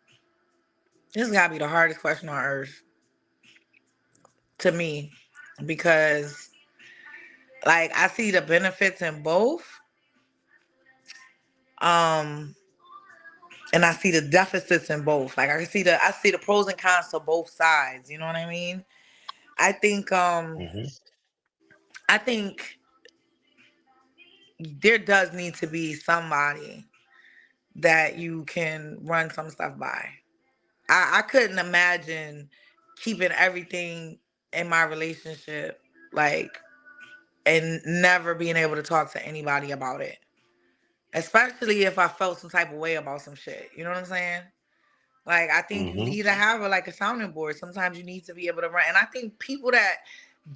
This gotta be the hardest question on earth to me because like I see the benefits in both. Um and I see the deficits in both. Like I see the pros and cons to both sides. You know what I mean? I think um Hmm. I think there does need to be somebody that you can run some stuff by. I couldn't imagine keeping everything in my relationship like and never being able to talk to anybody about it. Especially if I felt some type of way about some shit. You know what I'm saying? Like I think you Hmm. need to have like a sounding board. Sometimes you need to be able to run. And I think people that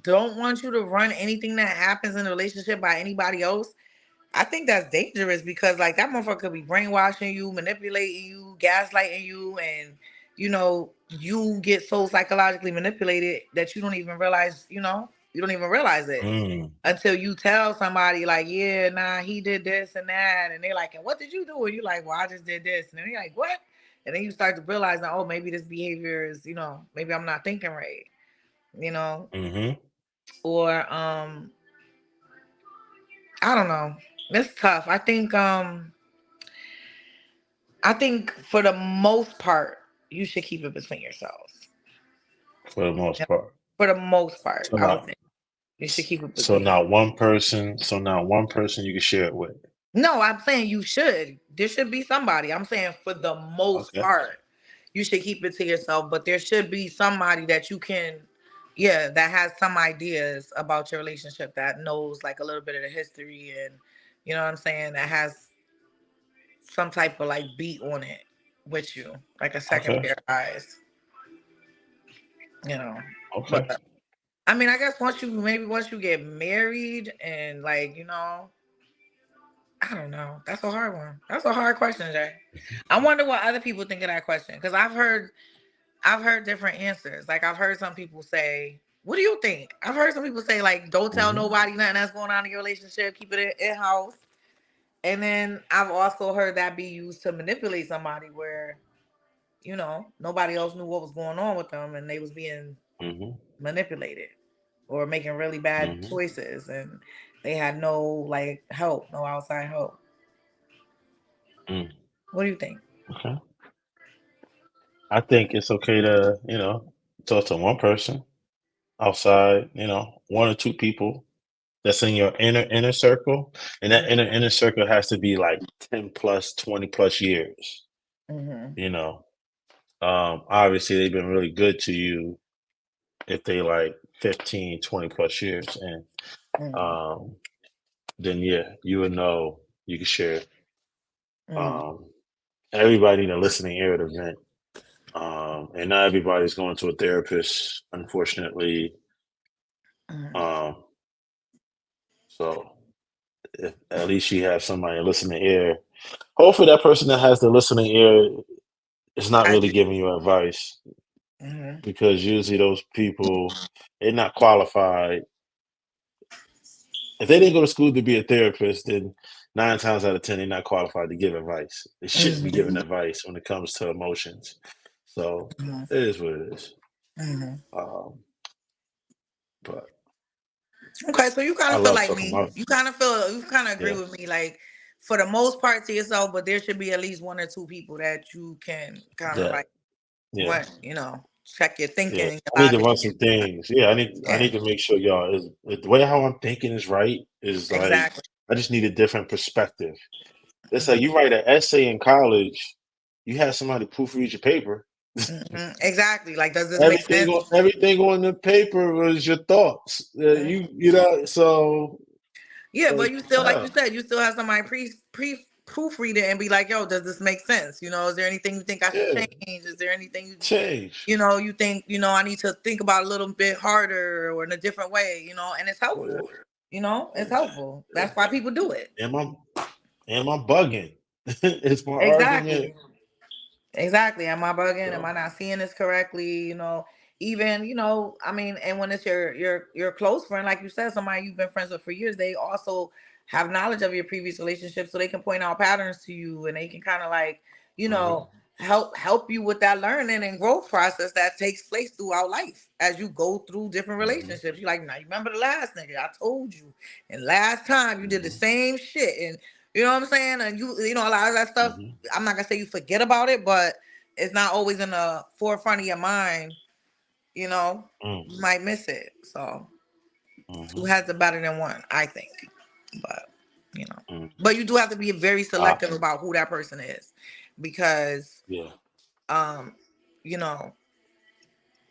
don't want you to run anything that happens in a relationship by anybody else, I think that's dangerous because like that motherfucker could be brainwashing you, manipulating you, gaslighting you, and you get so psychologically manipulated that you don't even realize, you don't even realize it Mm. until you tell somebody like, yeah, nah, he did this and that, and they're like, and what did you do? And you're like, well, I just did this, and then you're like, what? And then you start to realize that, oh, maybe this behavior is, maybe I'm not thinking right, you know, Hmm. or I don't know. It's tough. I think for the most part, you should keep it between yourselves. For the most part. For the most part, So I would now, say you should keep it so between. now one person. So now one person you can share it with. No, I'm saying you should. There should be somebody. I'm saying for the most Okay. part, you should keep it to yourself. But there should be somebody that you can, yeah, that has some ideas about your relationship, that knows like a little bit of the history, and you know what I'm saying, that has some type of like beat on it with you, like a second Okay. pair of eyes, you know. Okay. But I mean, I guess once you get married and like, you know, I don't know. That's a hard one. That's a hard question, Jay. I wonder what other people think of that question, because I've heard different answers. Like I've heard some people say, "What do you think?" I've heard some people say like, "Don't tell Mm-hmm. nobody nothing that's going on in your relationship. Keep it in house." And then I've also heard that be used to manipulate somebody, where you know nobody else knew what was going on with them, and they was being Mm-hmm. manipulated or making really bad Mm-hmm. choices, and they had no like help, no outside help. Mm. What do you think? Okay. I think it's okay to, talk to one person outside, one or two people that's in your inner circle. And that inner circle has to be like 10 plus, 20 plus years, Mm-hmm. you know. Obviously they've been really good to you if they like 15, 20 plus years. And Mm-hmm. um then yeah, you would know you can share. Mm-hmm. Um everybody need a listening ear to vent. And not everybody's going to a therapist, unfortunately. Mm-hmm. Um, so if at least you have somebody listening ear. Hopefully that person that has the listening ear is not Got really giving you advice, you. Mm-hmm. because usually those people, they're not qualified. If they didn't go to school to be a therapist, then 9 times out of 10, they're not qualified to give advice. They shouldn't be giving Mm-hmm. advice when it comes to emotions. So Mm-hmm. it is what it is. Mm-hmm. Um, but Okay, so you kind I of feel love like talking me. about, You kind of agree yeah, with me, like for the most part to yourself, but there should be at least one or two people that you can kind of that, like yeah. run, you know, check your thinking Yeah, and your I need to logic. run some things. Yeah, I Yeah, need to make sure y'all is the way how I'm thinking is right. Is like exactly. I just need a different perspective. It's Mm-hmm. like you write an essay in college, you have somebody proofread your paper. Mm-hmm. Exactly. Like, does this make sense? Everything on the paper was your thoughts. So Yeah, but like, you still, like yeah, you said, you still have somebody pre proofread it and be like, "Yo, does this make sense? You know, is there anything you think I should yeah, change? Is there anything change. you think I need to think about a little bit harder or in a different way? You know, and it's Well, helpful. You know, it's helpful. yeah. That's why people do it. Am I am I bugging? It's my Exactly. argument. Exactly. Am I bugging? Am I So, not seeing this correctly? You know, even, I mean, and when it's your close friend, like you said, somebody you've been friends with for years, they also have knowledge of your previous relationship, so they can point out patterns to you, and they can kind of like, you mhm, know, help you with that learning and growth process that takes place throughout life as you go through different mhm, relationships. You're like, now you remember the last nigga I told you, and last time you did the mhm, same shit, and you know what I'm saying, and you know a lot of that stuff. mhm, I'm not gonna say you forget about it, but it's not always in the forefront of your mind. You know, mm, you might miss it. So two mhm, heads are better than one, I think. But mm. but you do have to be very I, selective about who that person is, because yeah. um, you know,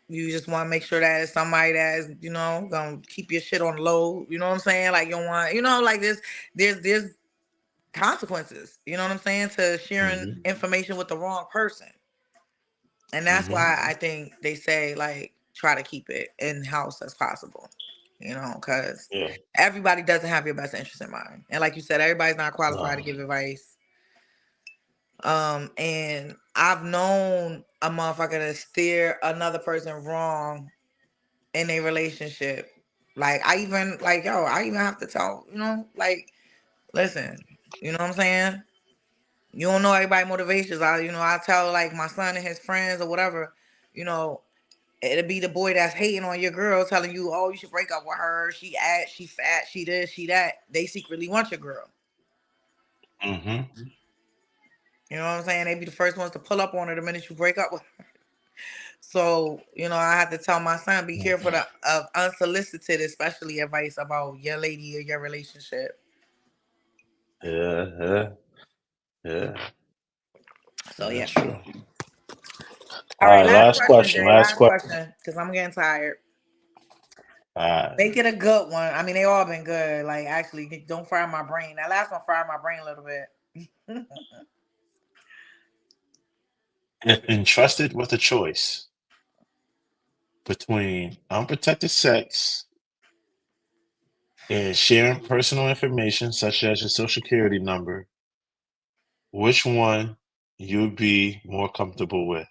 you just want to make sure that it's somebody that is, gonna keep your shit on low. You know what I'm saying? Like you don't want, like there's consequences. You know what I'm saying, to sharing Mhm, information with the wrong person. And that's mhm, why I think they say like try to keep it in house as possible. Because yeah. everybody doesn't have your best interest in mind, and like you said, everybody's not qualified to No. give advice. And I've known a motherfucker to steer another person wrong in a relationship. Like I even have to tell, like, listen, you know what I'm saying? You don't know everybody motivations. I tell like my son and his friends or whatever, you know, it'll be the boy that's hating on your girl, telling you, oh, you should break up with her. She fat, she this, she that. They secretly want your girl. Mhm. You know what I'm saying? They be the first ones to pull up on her the minute you break up with her. So, I had to tell my son, be careful of unsolicited, especially advice about your lady or your relationship. Yeah, yeah. So, yeah. That's true. All All right, right, last last question, question. Jay. Last Last question. question, because I'm getting tired. All right. Make it a good one. I mean, they all been good. Like, actually, don't fry my brain. That last one fried my brain a little bit. If entrusted with a choice between unprotected sex and sharing personal information such as your social security number, which one you'd be more comfortable with?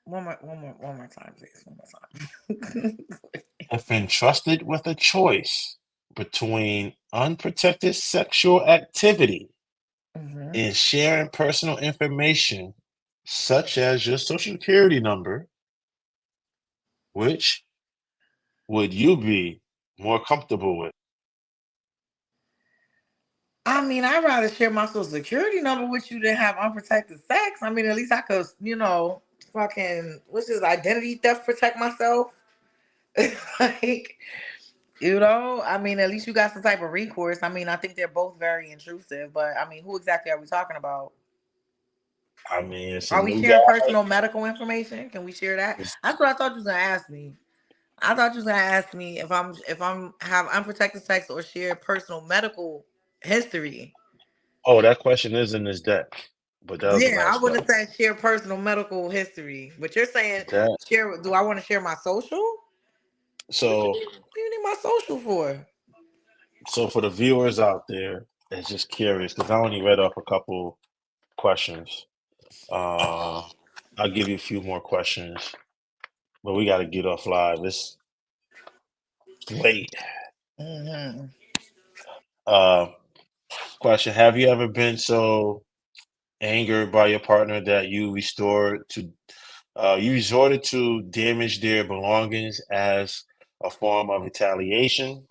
One more time, please. One more time. If entrusted with a choice between unprotected sexual activity Mhm. and sharing personal information such as your social security number, which would you be more comfortable with? I mean, I'd rather share my social security number with you than have unprotected sex. I mean, at least I could, fucking, what's this, identity theft protect myself? Like, I mean, at least you got some type of recourse. I mean, I think they're both very intrusive, but I mean, who exactly are we talking about? I mean, it's a Are we new sharing guy. personal medical information? Can we share that? It's, That's what I thought you was gonna ask me. I thought you was gonna ask me if I'm have unprotected sex or share personal medical history. oh, that question is in this deck, but that was the Yeah, I last would have question. said share personal medical history, but you're saying That share. Do I want to share my social? so What do you need my social for? so for the viewers out there, it's just curious because I only read off a couple questions. Uh, I'll give you a few more questions, but we got to get off live. It's late. Hmm. Uh, question: have you ever been so angered by your partner that you resorted to damage their belongings as a form of retaliation?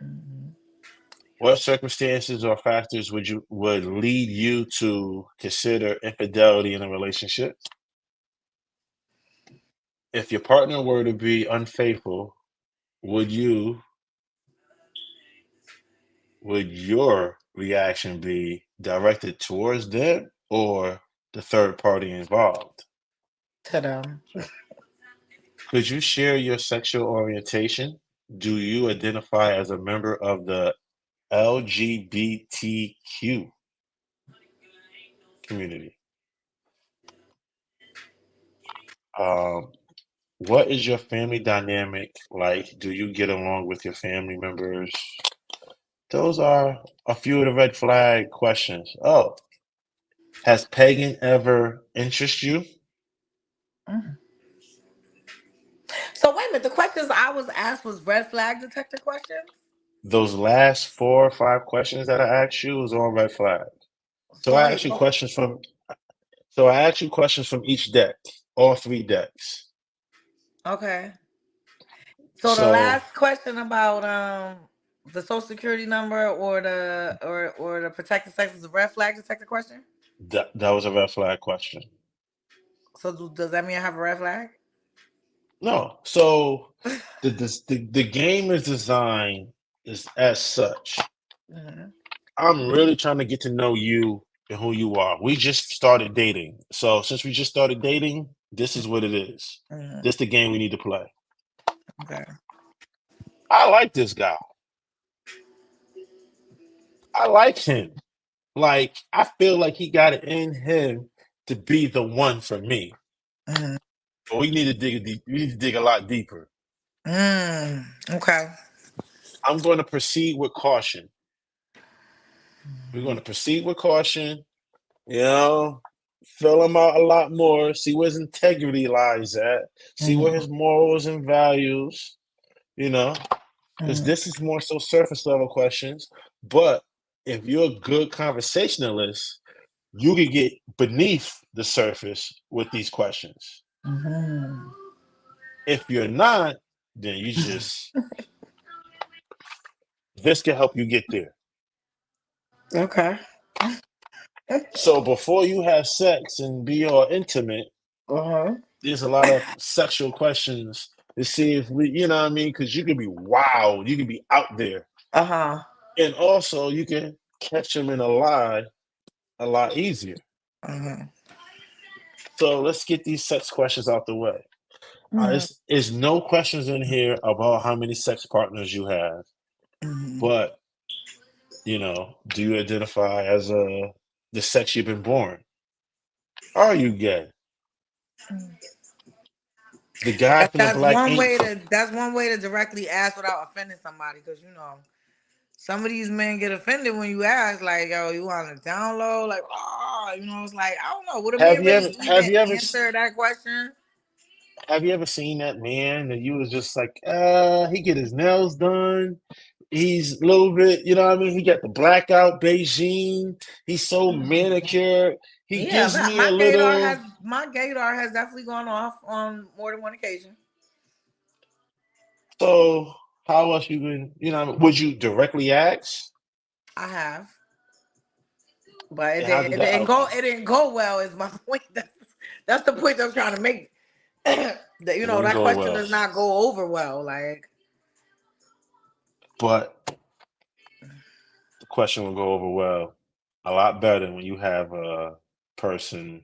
Hmm. What circumstances or factors would lead you to consider infidelity in a relationship? If your partner were to be unfaithful, would you would your reaction be directed towards them or the third party involved? To them. Could you share your sexual orientation? Do you identify as a member of the LGBTQ community? Um, what is your family dynamic like? Do you get along with your family members? Those are a few of the red flag questions. Oh, has pagan ever interested you? Mhm. So wait a minute. The questions I was asked was red flag detector questions. Those last 4 or 5 questions that I asked you was all red flag. So So I wait. asked you questions from each deck, all 3 decks. Okay. So the So last question about the social security number or the protected sex is a red flag detector question. that was a red flag question. So does that mean I have a red flag? No. So the game is designed is as such. Hmm. I'm really trying to get to know you and who you are. We just started dating. So since we just started dating, this is what it is. Hmm. This the game we need to play. Okay. I like this guy. I like him. Like I feel like he got it in him to be the one for me. Hmm. But we need to dig deep. We need to dig a lot deeper. Okay. I'm going to proceed with caution. We're going to proceed with caution. You know, fill him out a lot more. See where his integrity lies at. See where Hmm. his morals and values. You know, because Hmm. this is more so surface level questions. But if you're a good conversationalist, you can get beneath the surface with these questions. Hmm. If you're not, then you just this can help you get there. Okay. So before you have sex and be all intimate, there's a lot of sexual questions to see if we, you know what I mean? Because you can be wild, you can be out there, and also you can catch them in a lie a lot easier. So let's get these sex questions out the way. It's no questions in here about how many sex partners you have, but do you identify as the sex you've been born? Are you gay? The guy from the That's black one ink. way to directly ask without offending somebody, because some of these men get offended when you ask, like, yo, you want to download, like, it's like, I don't know, would a man really even answer that question? Have you ever seen that man that you was just like, he get his nails done, he's a little bit, you know what I mean? He got the blackout Beijing, he's so manicured. He gives me a little. My gaydar has definitely gone off on more than one occasion. So how else you been? Would you directly ask? I have, but it How did that didn't go. outcome? It didn't go well. Is my point. That's the point I'm trying to make. That that go question well. does not go over well. Like, but the question will go over well a lot better when you have a person.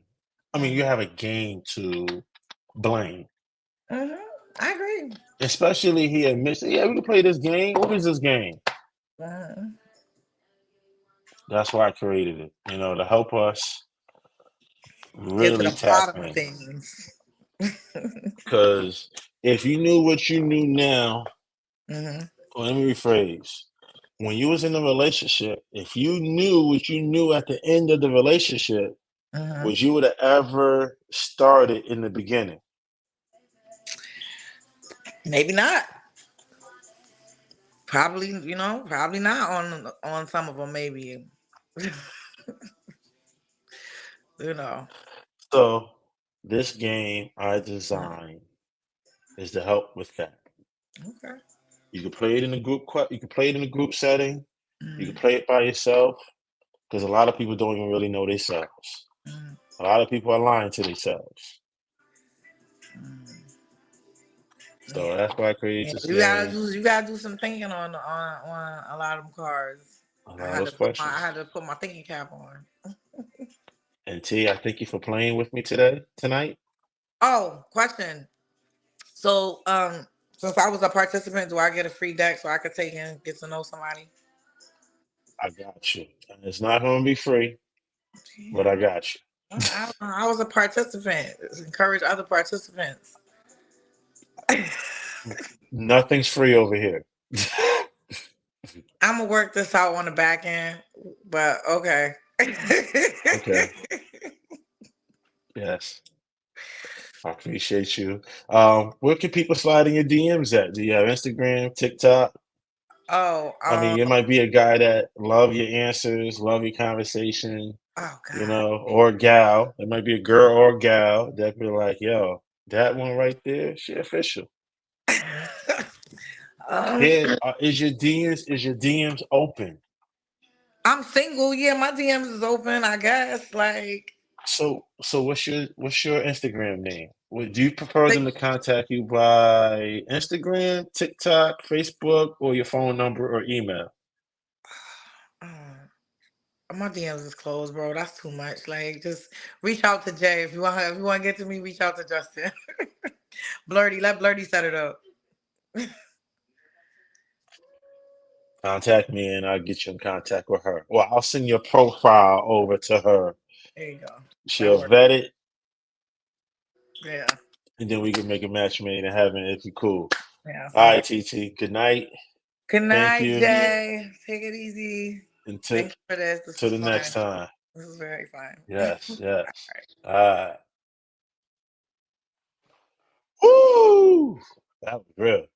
I mean, you have a game to blame. I agree. Especially he admits, yeah, we can play this game. What is this game? That's why I created it, to help us really Get to the tap bottom of in. things. Because if you knew what you knew now, well, let me rephrase. When you was in a relationship, if you knew what you knew at the end of the relationship, would you would have ever started in the beginning? Maybe not. Probably, probably not on some of them. Maybe, So this game I designed is to help with that. Okay. You can play it in a group. You can play it in a group setting. You can play it by yourself, because a lot of people don't even really know themselves. A lot of people are lying to themselves. So that's why I created this game. You gotta do some thinking on a lot of them cards. A lot of those questions. I had to put my thinking cap on. And T, I thank you for playing with me tonight. Oh, question. So, since I was a participant, do I get a free deck so I could take and get to know somebody? I got you. And it's not going to be free, but I got you. I was a participant. Encourage other participants. Nothing's free over here. I'm gonna work this out on the back end, but okay. Okay. Yes. I appreciate you. Where can people slide in your DMs at? Do you have Instagram, TikTok? Oh, I mean, it might be a guy that love your answers, love your conversation, oh God. or a gal. It might be a girl or a gal that be like, yo, that one right there, she official. Is your DMs open? I'm single. Yeah, my DMs is open. I guess. Like, So what's your Instagram name? Do you prefer them to contact you by Instagram, TikTok, Facebook, or your phone number or email? my DMs is closed, bro. That's too much. Like, just reach out to Jay if you want. If you want to get to me, reach out to Justin. Blerdy, let Blerdy set it up. Contact me and I'll get you in contact with her. Or I'll send your profile over to her. There you go. She'll vet it. Yeah. And then we can make a match made in heaven if you're cool. Yeah. All right, TT. Good night. Good night, Jay. Take it easy. Thank you for this. This was the fun. next time. This was very fun. Yes, yes. All right. Woo! That was real.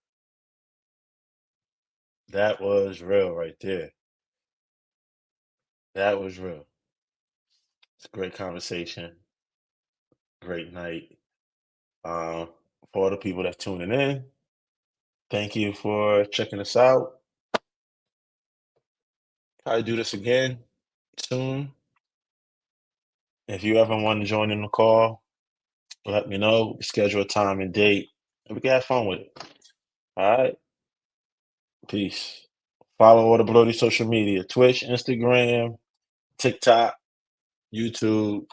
That was real right there. That was real. It's a great conversation. Great night. For all the people that's tuning in, thank you for checking us out. Probably do this again soon. If you ever want to join in the call, let me know. Schedule a time and date, and we can have fun with it. All right? Peace. Follow all the Blerdy social media: Twitch, Instagram, TikTok, YouTube,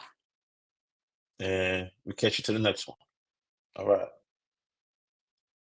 and we catch you to the next one. All right.